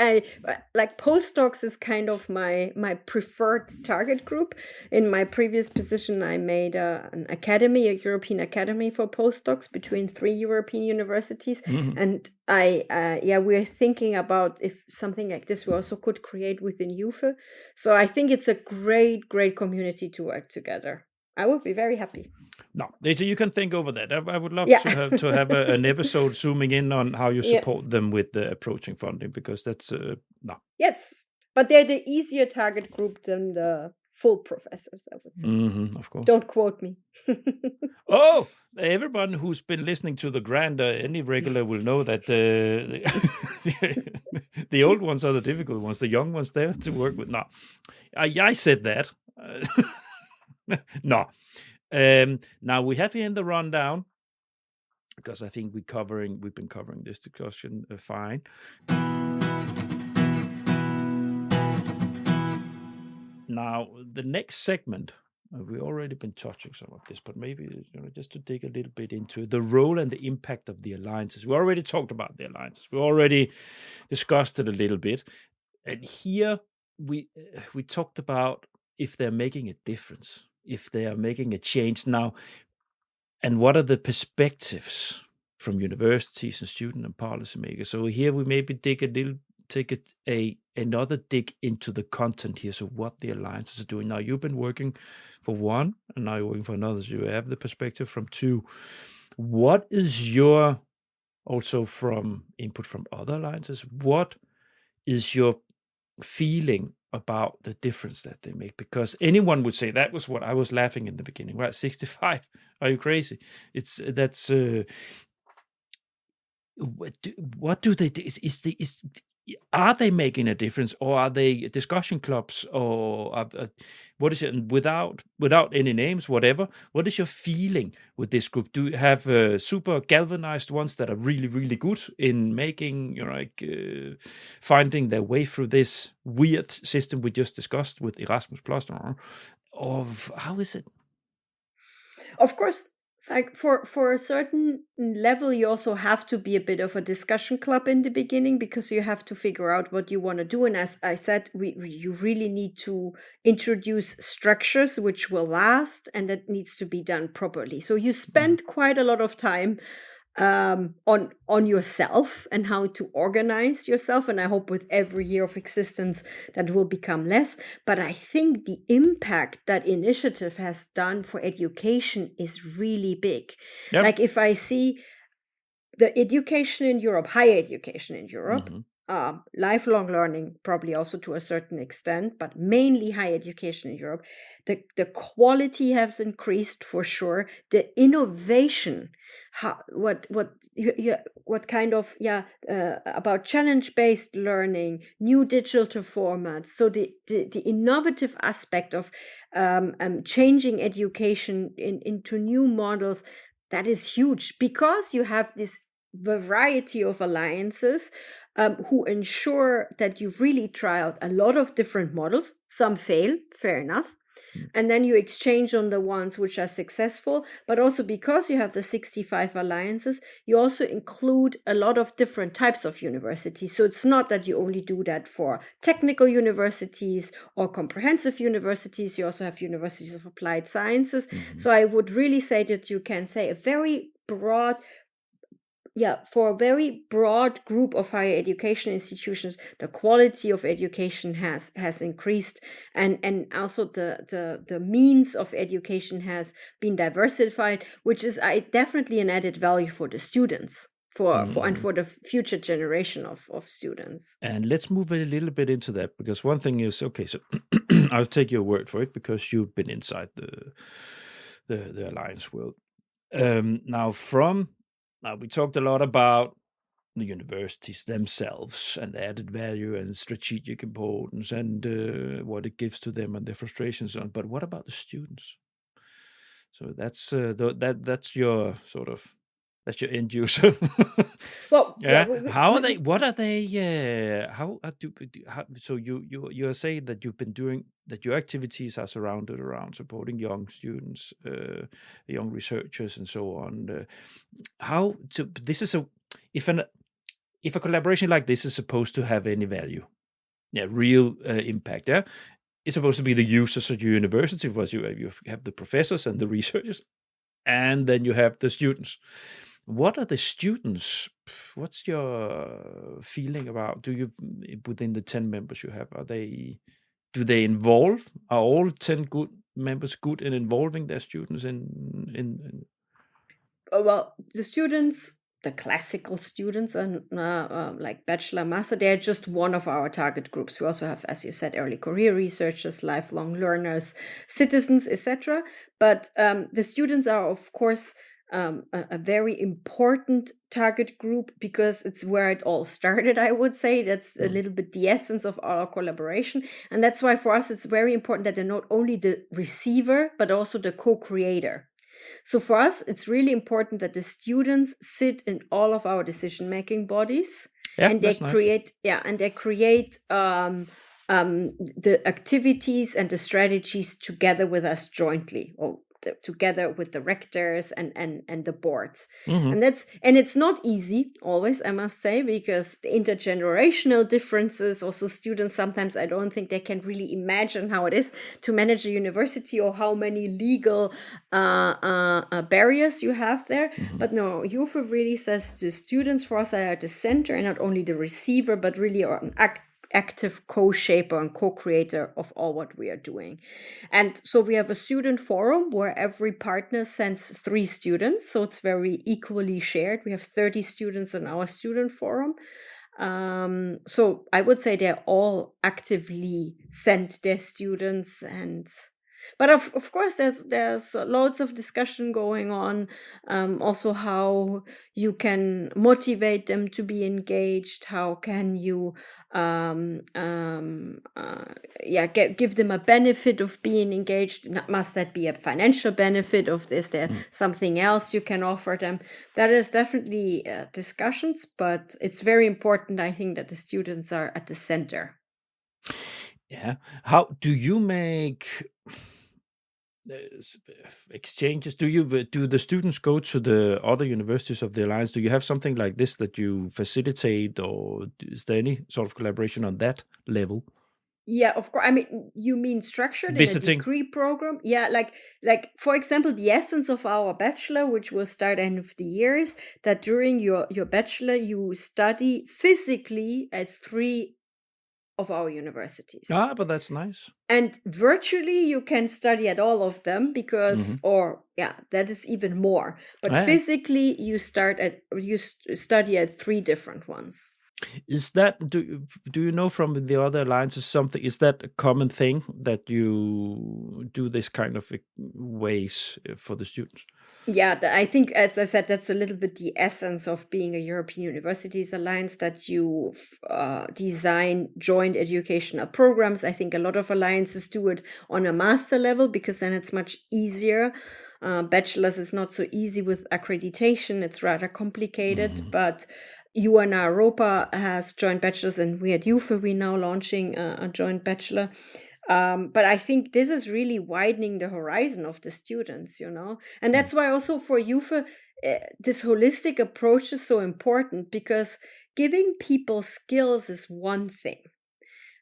like postdocs is kind of my preferred target group. In my previous position, I made an academy, a European academy for postdocs between 3 European universities. And we're thinking about if something like this we also could create within YUFE. So I think it's a great community to work together. I would be very happy. No, you can think over that. I would love to have an episode zooming in on how you support them with the approaching funding, because that's no. Yes, but they're the easier target group than the full professors, I would say. Of course. Don't quote me. Oh, everyone who's been listening to the grant, any regular will know that the old ones are the difficult ones. The young ones there to work with. No, I said that. No. Now we have here in the rundown, because I think we've been covering this discussion fine. Now the next segment, we've already been touching some of this, but maybe just to dig a little bit into the role and the impact of the alliances. We already talked about the alliances. We already discussed it a little bit, and here we talked about if they're making a difference, if they are making a change now, and what are the perspectives from universities and student and policymakers. So here we maybe take another dig into the content here. So what the alliances are doing now. You've been working for one, and now you're working for another. So you have the perspective from two. What is your, also from input from other alliances, what is your feeling about the difference that they make? Because anyone would say, that was what I was laughing in the beginning, right? 65, are you crazy? What do they do? Are they making a difference, or are they discussion clubs, or what is it? And without any names, whatever, what is your feeling with this group? Do you have super galvanized ones that are really, really good in making, finding their way through this weird system we just discussed with Erasmus Plus, or how is it? Of course, like for a certain level, you also have to be a bit of a discussion club in the beginning, because you have to figure out what you want to do. And as I said, you really need to introduce structures which will last, and that needs to be done properly. So you spend quite a lot of time on yourself and how to organize yourself. And I hope with every year of existence that will become less. But I think the impact that initiative has done for education is really big. Yep. Like if I see the education in Europe, higher education in Europe, lifelong learning probably also to a certain extent, but mainly higher education in Europe, the quality has increased for sure. The innovation, what kind of about challenge-based learning, new digital formats. So the innovative aspect of changing education into new models, that is huge, because you have this variety of alliances who ensure that you really try out a lot of different models. Some fail, fair enough. And then you exchange on the ones which are successful. But also because you have the 65 alliances, you also include a lot of different types of universities. So it's not that you only do that for technical universities or comprehensive universities. You also have universities of applied sciences. So I would really say that you can say a very broad, for a very broad group of higher education institutions, the quality of education has increased, and also the means of education has been diversified, which is definitely an added value for the students, and for the future generation of students. And let's move a little bit into that, because one thing is, okay, so I'll take your word for it, because you've been inside the alliance world. Now, we talked a lot about the universities themselves and added value and strategic importance and what it gives to them and their frustrations on. But what about the students? So that's that's your sort of, that's your end user. Well, how are they? What are they? So you are saying that you've been doing that. Your activities are surrounded around supporting young students, young researchers, and so on. This is if a collaboration like this is supposed to have any value, real impact, it's supposed to be the users of your university, because you have the professors and the researchers, and then you have the students. What are the students? What's your feeling about? Do you, within the 10 members you have, do they involve? Are all 10 good members good in involving their students in? Well, the students, the classical students, and like bachelor, master, they're just one of our target groups. We also have, as you said, early career researchers, lifelong learners, citizens, etc. But the students are, of course, a very important target group, because it's where it all started, I would say. That's a little bit the essence of our collaboration. And that's why for us, it's very important that they're not only the receiver, but also the co-creator. So for us, it's really important that the students sit in all of our decision-making bodies, and they create, the activities and the strategies together with us jointly, or together with the rectors and the boards. Mm-hmm. And it's not easy always, I must say, because the intergenerational differences, also students sometimes, I don't think they can really imagine how it is to manage a university or how many legal barriers you have there. Mm-hmm. But no, YUFE really says the students for us are at the center and not only the receiver, but really are an active co-shaper and co-creator of all what we are doing. And so we have a student forum where every partner sends 3 students, so it's very equally shared. We have 30 students in our student forum. So I would say they're all actively sent their students, but of course there's loads of discussion going on, also how you can motivate them to be engaged, how can you give them a benefit of being engaged. Must that be a financial benefit of this? There something else you can offer them? That is definitely discussions, but it's very important, I think, that the students are at the center. Yeah. How do you make exchanges? Do the students go to the other universities of the Alliance? Do you have something like this that you facilitate, or is there any sort of collaboration on that level? Yeah, of course. I mean, you mean structured Visiting. in a degree program? Yeah, like for example, the essence of our bachelor, which will start end of the year, is that during your bachelor you study physically at 3 of our universities. But that's nice. And virtually you can study at all of them because, that is even more. But physically you study at 3 different ones. Is that, do you know from the other alliances something, is that a common thing that you do this kind of ways for the students? Yeah, I think, as I said, that's a little bit the essence of being a European Universities Alliance, that you design joint educational programs. I think a lot of alliances do it on a master level because then it's much easier. Bachelor's is not so easy with accreditation. It's rather complicated, but UNA Europa has joint bachelors, and we at YUFE, we're now launching a joint bachelor. But I think this is really widening the horizon of the students, and that's why also for YUFE, this holistic approach is so important, because giving people skills is one thing.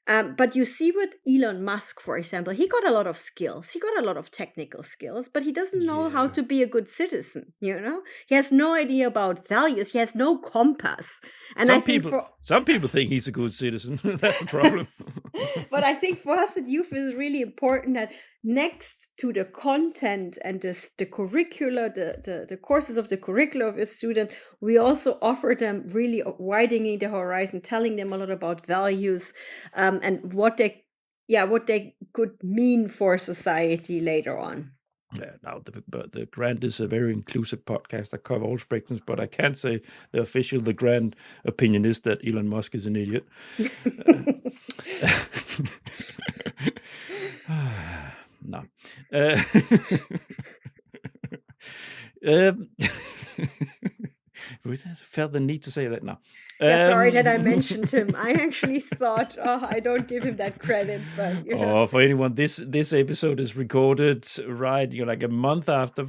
But you see with Elon Musk, for example, he got a lot of skills. He got a lot of technical skills, but he doesn't know how to be a good citizen, He has no idea about values. He has no compass. And some people think he's a good citizen. That's the problem. But I think for us at YUFE is really important that next to the content and the curricula, the courses of the curricula of a student, we also offer them really widening the horizon, telling them a lot about values, and what they could mean for society later on. Yeah, now the Grant is a very inclusive podcast that covers all spectrums, but I can't say the Grant opinion is that Elon Musk is an idiot. No. I felt the need to say that now. Sorry that I mentioned him. I actually thought, I don't give him that credit, but for anyone, this episode is recorded right, like a month after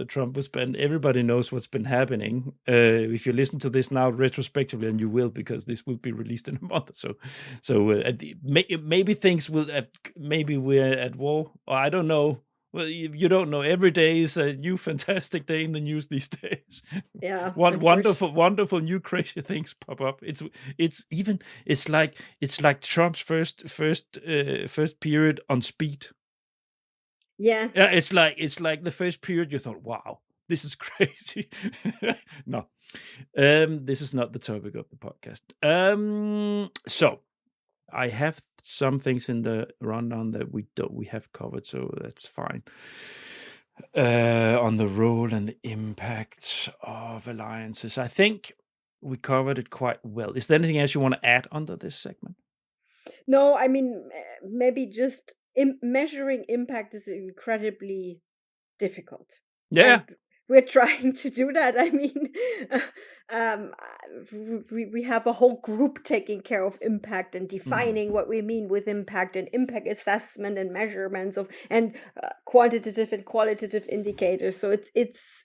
Trump was banned. Everybody knows what's been happening. If you listen to this now retrospectively, and you will, because this will be released in a month or so. Maybe things will. Maybe we're at war, or I don't know. Well, you don't know. Every day is a new fantastic day in the news these days. Yeah, wonderful new crazy things pop up. It's like Trump's first period on speed. Yeah. Yeah, it's like the first period you thought, wow, this is crazy. No, this is not the topic of the podcast. So I have some things in the rundown that we have covered, so that's fine. On the role and the impact of alliances, I think we covered it quite well. Is there anything else you want to add under this segment? No, I mean, maybe just measuring impact is incredibly difficult. Yeah. we're trying to do that. I mean, um, we have a whole group taking care of impact and defining what we mean with impact and impact assessment and measurements of and quantitative and qualitative indicators. So it's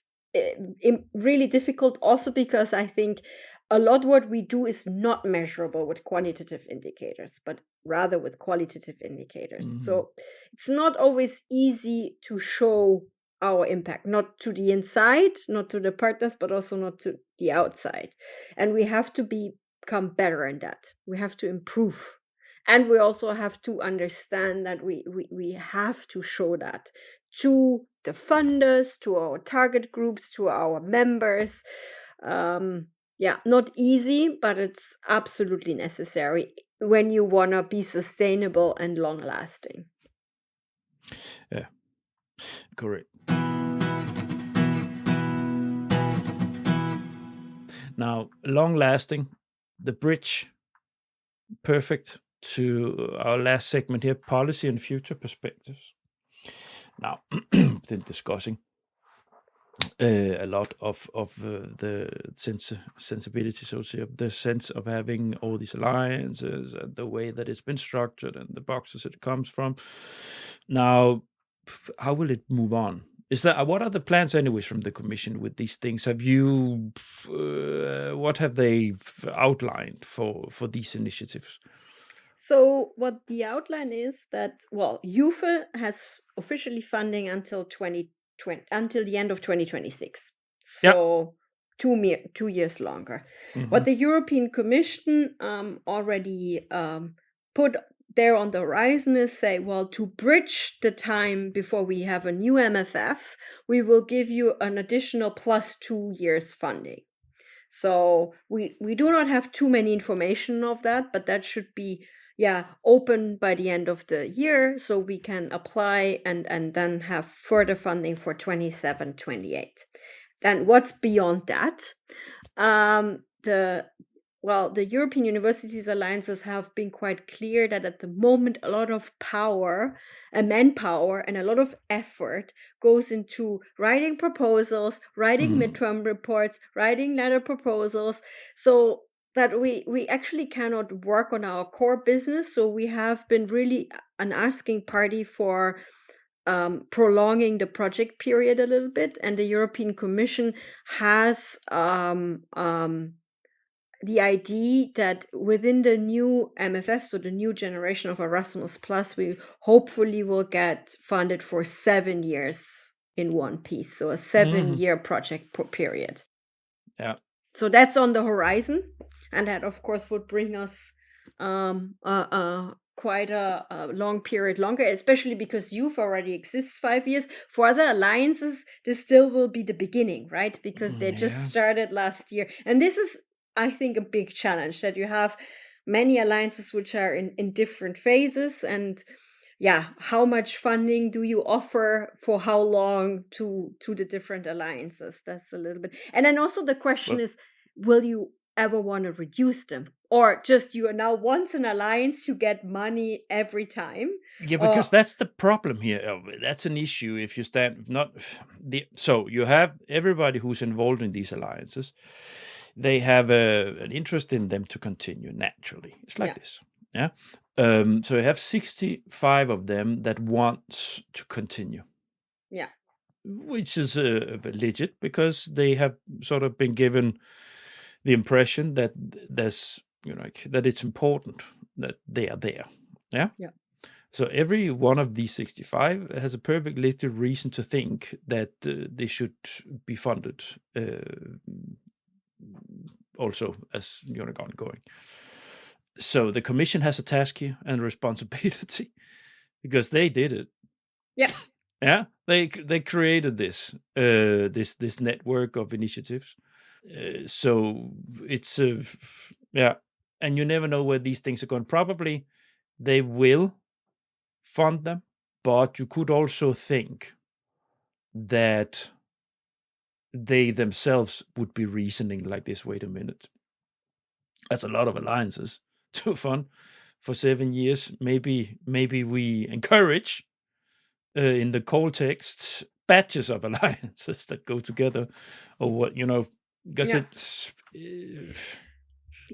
really difficult, also because I think a lot what we do is not measurable with quantitative indicators, but rather with qualitative indicators. So it's not always easy to show our impact, not to the inside, not to the partners, but also not to the outside. And we have to become better in that. We have to improve. And we also have to understand that we have to show that to the funders, to our target groups, to our members. Not easy, but it's absolutely necessary when you want to be sustainable and long lasting. Yeah, correct. Now, long lasting, the bridge, perfect to our last segment here, policy and future perspectives. Now, been discussing a lot of the sensibility, so to say, of the sense of having all these alliances and the way that it's been structured and the boxes it comes from. Now, how will it move on? What are the plans, anyways, from the Commission with these things? Have you, what have they outlined for these initiatives? So what the outline is that, well, YUFE has officially funding until until the end of 2026. So 2 years longer. What the European Commission already put there on the horizon is say, well, to bridge the time before we have a new MFF, we will give you an additional plus 2 years funding. So we do not have too many information of that, but that should be open by the end of the year, so we can apply and then have further funding for 27-28. Then what's beyond that? The European Universities Alliances have been quite clear that at the moment a lot of power and manpower and a lot of effort goes into writing proposals, writing midterm reports, writing letter proposals, so that we actually cannot work on our core business. So we have been really an asking party for prolonging the project period a little bit, and the European Commission has the idea that within the new MFF, so the new generation of Erasmus Plus, we hopefully will get funded for 7 years in one piece, so a 7-year project period. Yeah. So that's on the horizon, and that of course would bring us quite a long period longer, especially because YUFE already exists 5 years. For other alliances, this still will be the beginning, right? Because they just started last year. And this is, I think, a big challenge, that you have many alliances which are in different phases, and how much funding do you offer for how long to the different alliances? That's a little bit. And then also the question is, will you ever want to reduce them, or just you are now once an alliance, you get money every time? Because that's the problem here. That's an issue if you so you have everybody who's involved in these alliances. They have an interest in them to continue naturally. It's like this. Yeah. So you have 65 of them that want to continue. Yeah. Which is legit, because they have sort of been given the impression that there's, that it's important that they are there. Yeah. Yeah. So every one of these 65 has a perfect legit reason to think that they should be funded also as ongoing. So the Commission has a task here and responsibility, because they did it. Yeah. Yeah, they created this this network of initiatives. So it's and you never know where these things are going. Probably they will fund them, but you could also think that they themselves would be reasoning like this. Wait a minute, that's a lot of alliances to fund for 7 years. Maybe we encourage in the call text batches of alliances that go together, or what, because Yeah. it's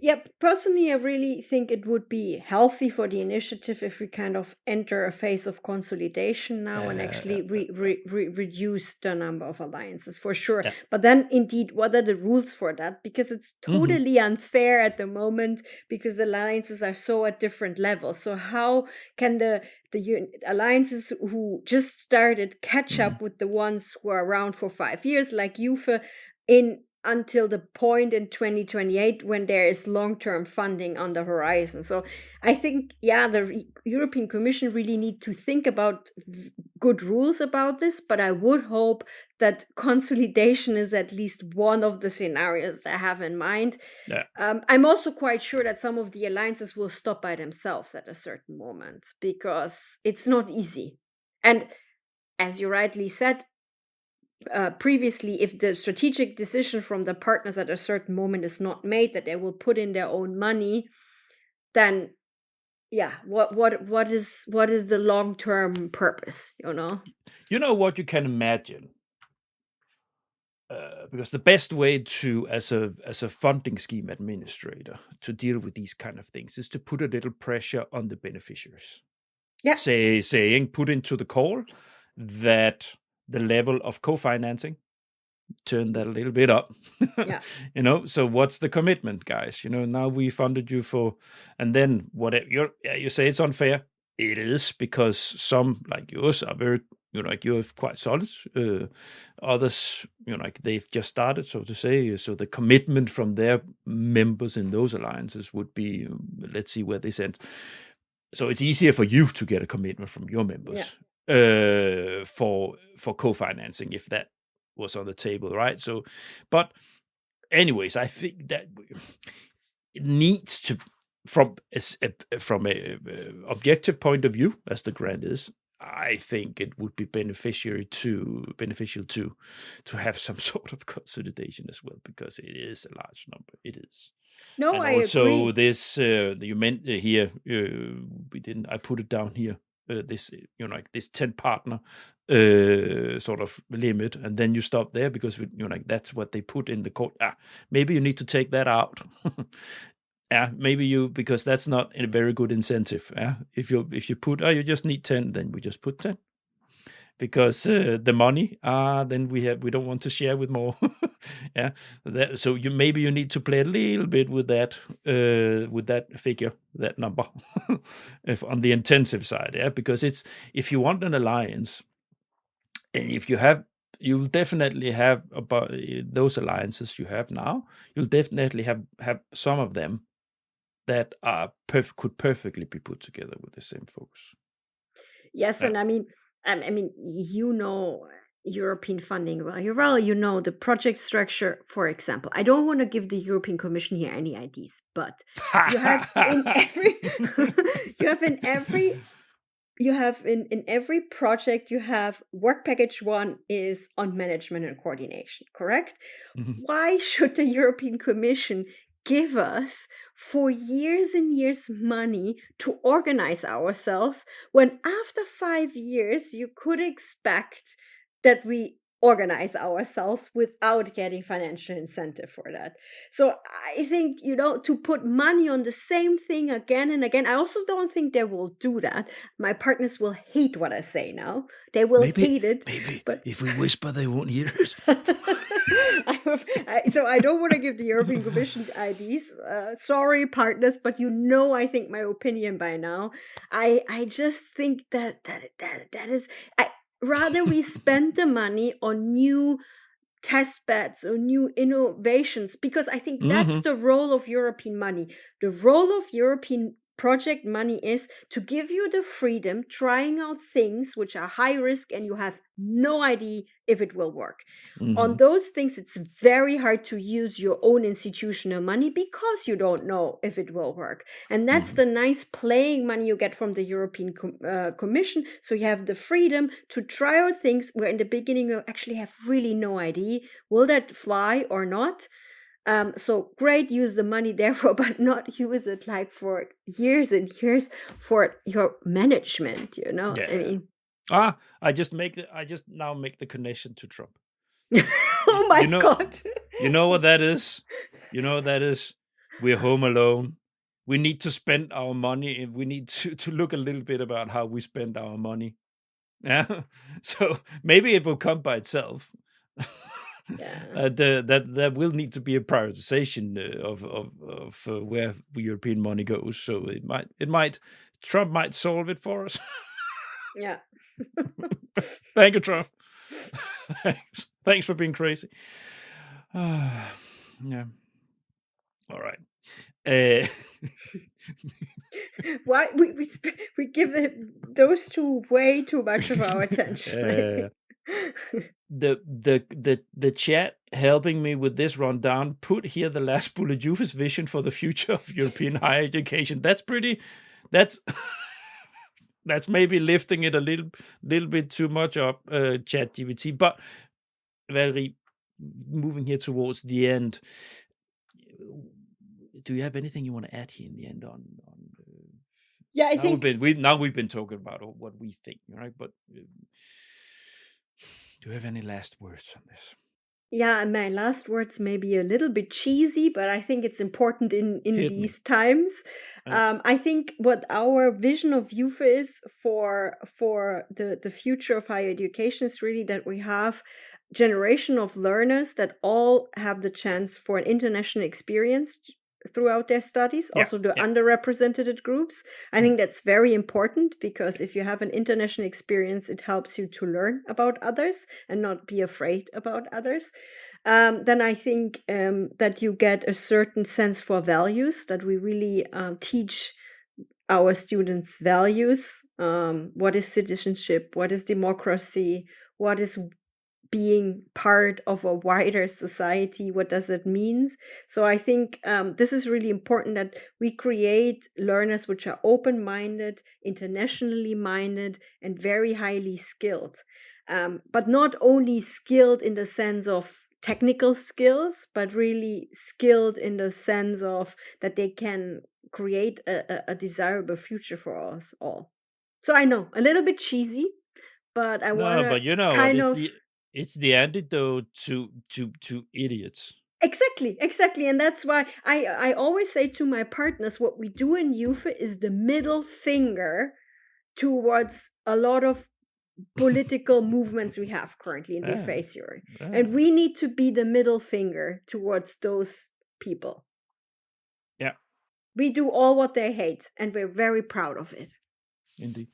Yep. Personally, I really think it would be healthy for the initiative if we kind of enter a phase of consolidation now and actually reduce the number of alliances for sure. yeah. But then, indeed, what are the rules for that? Because it's totally unfair at the moment because the alliances are so at different levels. So how can the alliances who just started catch up with the ones who are around for 5 years, like YUFE, until the point in 2028 when there is long-term funding on the horizon. So I think, the European Commission really need to think about good rules about this, but I would hope that consolidation is at least one of the scenarios I have in mind. Yeah. I'm also quite sure that some of the alliances will stop by themselves at a certain moment because it's not easy. And as you rightly said, previously, if the strategic decision from the partners at a certain moment is not made that they will put in their own money, then what is the long-term purpose? You know what you can imagine, because the best way to, as a funding scheme administrator, to deal with these kind of things is to put a little pressure on the beneficiaries. Yeah. Saying, put into the call that the level of co-financing, turn that a little bit up. Yeah. So what's the commitment, guys? Now we funded you for, and then whatever you say it's unfair. It is, because some like yours are very, you're quite solid. Others, they've just started, so to say. So the commitment from their members in those alliances would be, let's see where this ends. So it's easier for you to get a commitment from your members for co-financing if that was on the table, right? So, but anyways, I think that it needs to, from a objective point of view, as the grant is, I think it would be beneficial to have some sort of consolidation as well, because it is a large number. It is. No, And I also agree. this you meant here, I put it down here, this this 10 partner sort of limit, and then you stop there because that's what they put in the code. Maybe you need to take that out. Maybe because that's not a very good incentive. If you put you just need 10, then we just put 10. Because the money, then we don't want to share with more. So maybe you need to play a little bit with that figure, that number, if on the intensive side. Because it's, if you want an alliance, and if you'll definitely have about those alliances you have now. You'll definitely have some of them that are could perfectly be put together with the same focus. Yes, and I mean, European funding well. The project structure, for example. I don't want to give the European Commission here any ideas, but you have in every in every project, you have work package 1 is on management and coordination, correct? Why should the European Commission give us for years and years money to organize ourselves when after 5 years you could expect that we organize ourselves without getting financial incentive for that? So I think, to put money on the same thing again and again, I also don't think they will do that. My partners will hate what I say now. They will hate it. Maybe, but if we whisper, they won't hear it. So I don't want to give the European Commission ideas. Sorry, partners, but I think my opinion by now. I just think that is. Rather we spend the money on new test beds or new innovations, because I think that's the role of European money. The role of European project money is to give you the freedom trying out things which are high risk and you have no idea if it will work. On those things, it's very hard to use your own institutional money because you don't know if it will work. And that's the nice playing money you get from the European Commission. So you have the freedom to try out things where in the beginning you actually have really no idea, will that fly or not? So great, use the money therefore, but not use it like for years and years for your management, Yeah. I mean, I just now make the connection to Trump. Oh my God. You know what that is? You know what that is? We're home alone. We need to spend our money, and we need to look a little bit about how we spend our money. Yeah. So maybe it will come by itself. Yeah. That will need to be a prioritization of where the European money goes. So Trump might solve it for us. Yeah. Thank you, Trump. Thanks for being crazy. Yeah. All right. Why we give those two way too much of our attention. The chat helping me with this rundown put here the last bullet: YUFE's vision for the future of European higher education. That's that's maybe lifting it a little bit too much up, ChatGPT. But Valerie, moving here towards the end, do you have anything you want to add here in the end on? Yeah, I think we've been talking about what we think, right? But do you have any last words on this? Yeah, my last words may be a little bit cheesy, but I think it's important in Hit these times. I think what our vision of YUFE is for the future of higher education is really that we have generation of learners that all have the chance for an international experience throughout their studies, also the underrepresented groups. I think that's very important, because if you have an international experience, it helps you to learn about others and not be afraid about others. Then I think that you get a certain sense for values, that we really teach our students values. What is citizenship? What is democracy? What is being part of a wider society? What does it mean? So I think this is really important, that we create learners which are open-minded, internationally minded, and very highly skilled. But not only skilled in the sense of technical skills, but really skilled in the sense of that they can create a desirable future for us all. So I know, a little bit cheesy, but I want to but you know what? kind of It's the antidote to idiots. Exactly. And that's why I always say to my partners, what we do in YUFE is the middle finger towards a lot of political movements we have currently and we face here. And we need to be the middle finger towards those people. Yeah. We do all what they hate, and we're very proud of it. Indeed.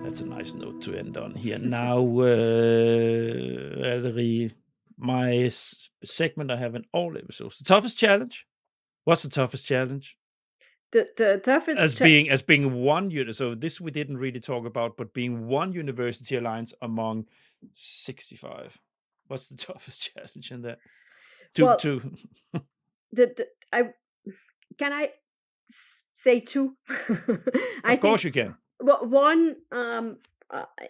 That's a nice note to end on here. Now, Valerie, my segment I have in all episodes. The toughest challenge. What's the toughest challenge? The toughest as being one unit. So this we didn't really talk about, but being one university alliance among 65. What's the toughest challenge in that? Can I say two? Of course you can. Well, one,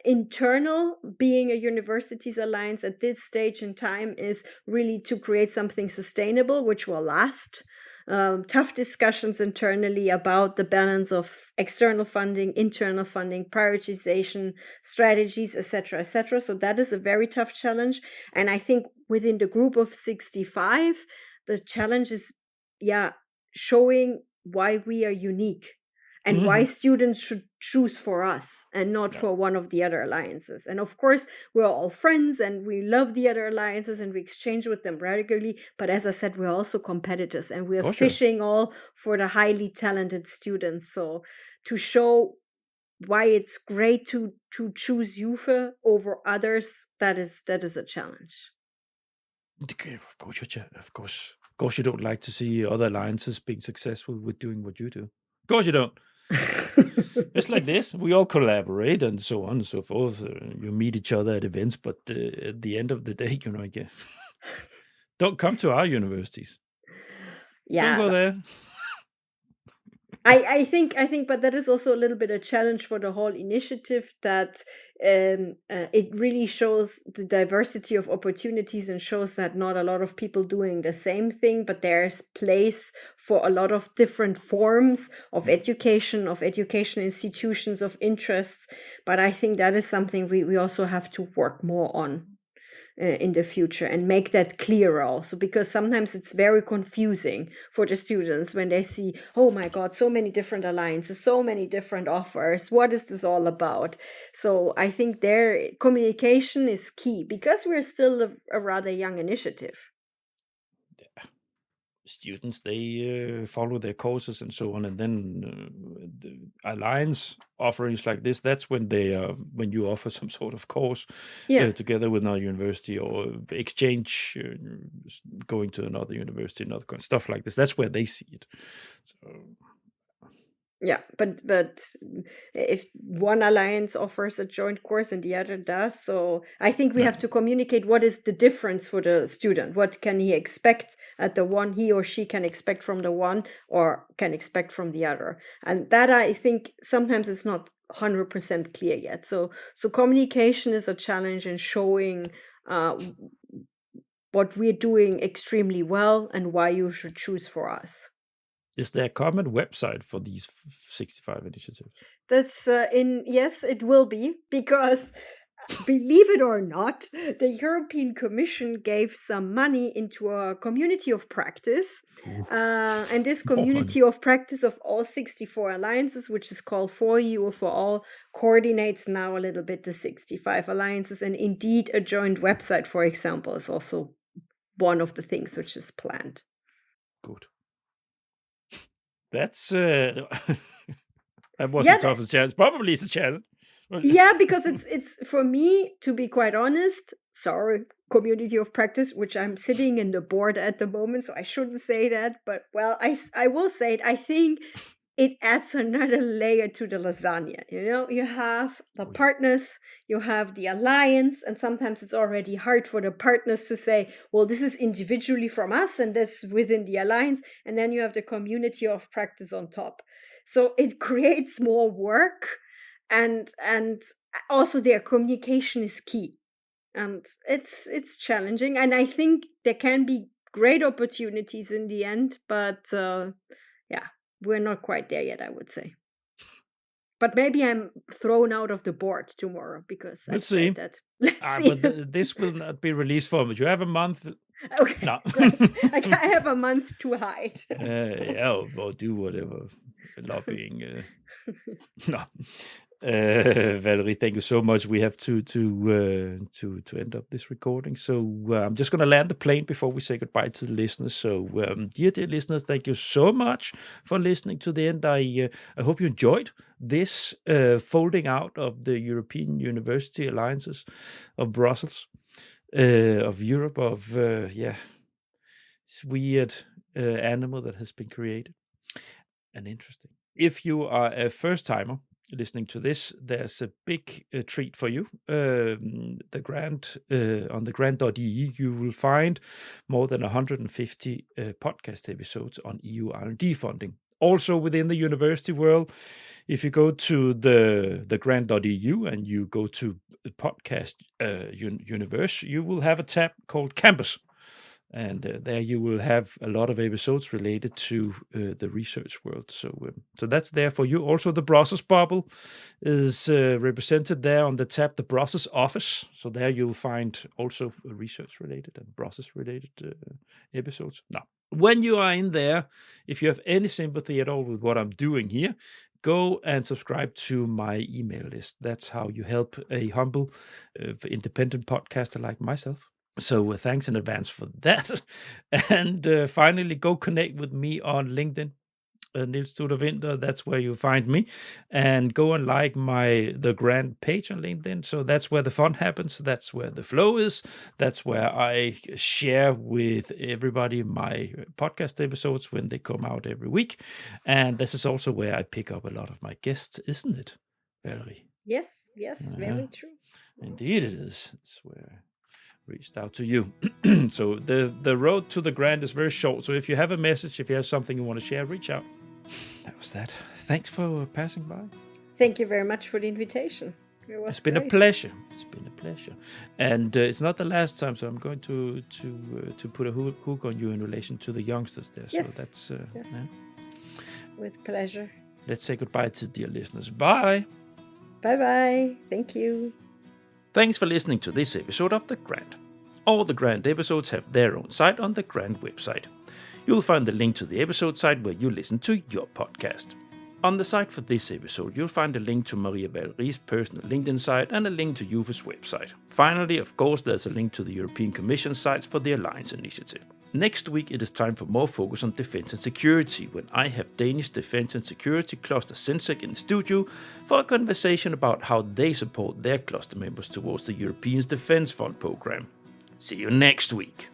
internal, being a universities alliance at this stage in time is really to create something sustainable which will last. Tough discussions internally about the balance of external funding, internal funding, prioritization, strategies, etc., etc. So that is a very tough challenge. And I think within the group of 65, the challenge is, showing why we are unique and why students should choose for us and not for one of the other alliances. And of course, we're all friends and we love the other alliances and we exchange with them regularly. But as I said, we're also competitors and we're fishing all for the highly talented students. So to show why it's great to choose YUFE over others, that is a challenge. Of course you don't like to see other alliances being successful with doing what you do. Of course you don't. It's like this. We all collaborate and so on and so forth. You meet each other at events, but at the end of the day, don't come to our universities. Don't go there. I think, but that is also a little bit a challenge for the whole initiative, that it really shows the diversity of opportunities and shows that not a lot of people doing the same thing, but there's place for a lot of different forms of education institutions, of interests. But I think that is something we also have to work more on in the future, and make that clearer also, because sometimes it's very confusing for the students when they see, oh my god, so many different alliances, so many different offers, what is this all about? So I think their communication is key, because we're still a rather young initiative. Students, they follow their courses and so on, and then the alliance offerings like this, that's when they when you offer some sort of course together with another university, or exchange, going to another university, another stuff like this, that's where they see it. So yeah, but if one alliance offers a joint course and the other does, so I think we have to communicate what is the difference for the student. What can he expect at the one, he or she can expect from the one, or can expect from the other. And that, I think, sometimes it's not 100% clear yet. So communication is a challenge in showing what we're doing extremely well and why you should choose for us. Is there a common website for these 65 initiatives? That's yes, it will be, because believe it or not, the European Commission gave some money into a community of practice. And this community of practice of all 64 alliances, which is called For You or For All, coordinates now a little bit the 65 alliances. And indeed, a joint website, for example, is also one of the things which is planned. Good. That's that was the toughest challenge. Probably it's a challenge. Yeah, because it's for me, to be quite honest, sorry, community of practice, which I'm sitting in the board at the moment, so I shouldn't say that, but well, I will say it. I think it adds another layer to the lasagna. You have the partners, you have the alliance, and sometimes it's already hard for the partners to say, well, this is individually from us and that's within the alliance, and then you have the community of practice on top. So it creates more work, and also their communication is key, and it's challenging, and I think there can be great opportunities in the end, but yeah, we're not quite there yet, I would say. But maybe I'm thrown out of the board tomorrow because let's see. Let's see. But this will not be released for me. You have a month. Okay, no. great. I have a month to hide. Yeah, or do whatever lobbying. No. Valerie, thank you so much. We have to end up this recording, so I'm just going to land the plane before we say goodbye to the listeners. So, dear listeners, thank you so much for listening to the end. I hope you enjoyed this folding out of the European University Alliances of Brussels, of Europe, of this weird animal that has been created, and interesting. If you are a first timer listening to this, there's a big treat for you. The grant on the grant.ee, you will find more than 150 podcast episodes on EU R&D funding. Also within the university world, if you go to the grant.eu and you go to podcast universe, you will have a tab called Campus. And there you will have a lot of episodes related to the research world. So that's there for you. Also, the Brussels bubble is represented there on the tab, the Brussels office. So there you'll find also research-related and Brussels-related episodes. Now, when you are in there, if you have any sympathy at all with what I'm doing here, go and subscribe to my email list. That's how you help a humble, independent podcaster like myself. So thanks in advance for that. And finally, go connect with me on LinkedIn, Niels Tudor Winter. That's where you find me. And go and like the Grant page on LinkedIn. So that's where the fun happens. That's where the flow is. That's where I share with everybody my podcast episodes when they come out every week. And this is also where I pick up a lot of my guests, isn't it, Valerie? Yes, very true. Indeed it is. It's where reached out to you. So the road to the grant is very short. So if you have a message, if you have something you want to share, reach out. that was that. Thanks for passing by. Thank you very much for the invitation. It's been a pleasure. It's been a pleasure, and it's not the last time. So I'm going to put a hook on you in relation to the youngsters there. Yes. So that's Yes. yeah. With pleasure. Let's say goodbye to dear listeners. Bye. Bye-bye. Thank you. Thanks for listening to this episode of The Grant. All the Grant episodes have their own site on the Grant website. You'll find the link to the episode site where you listen to your podcast. On the site for this episode, you'll find a link to Maria-Valerie's personal LinkedIn site and a link to YUFE's website. Finally, of course, there's a link to the European Commission sites for the Alliance initiative. Next week, it is time for more focus on defense and security, when I have Danish Defense and Security Cluster Sensec in the studio for a conversation about how they support their cluster members towards the European Defence Fund program. See you next week.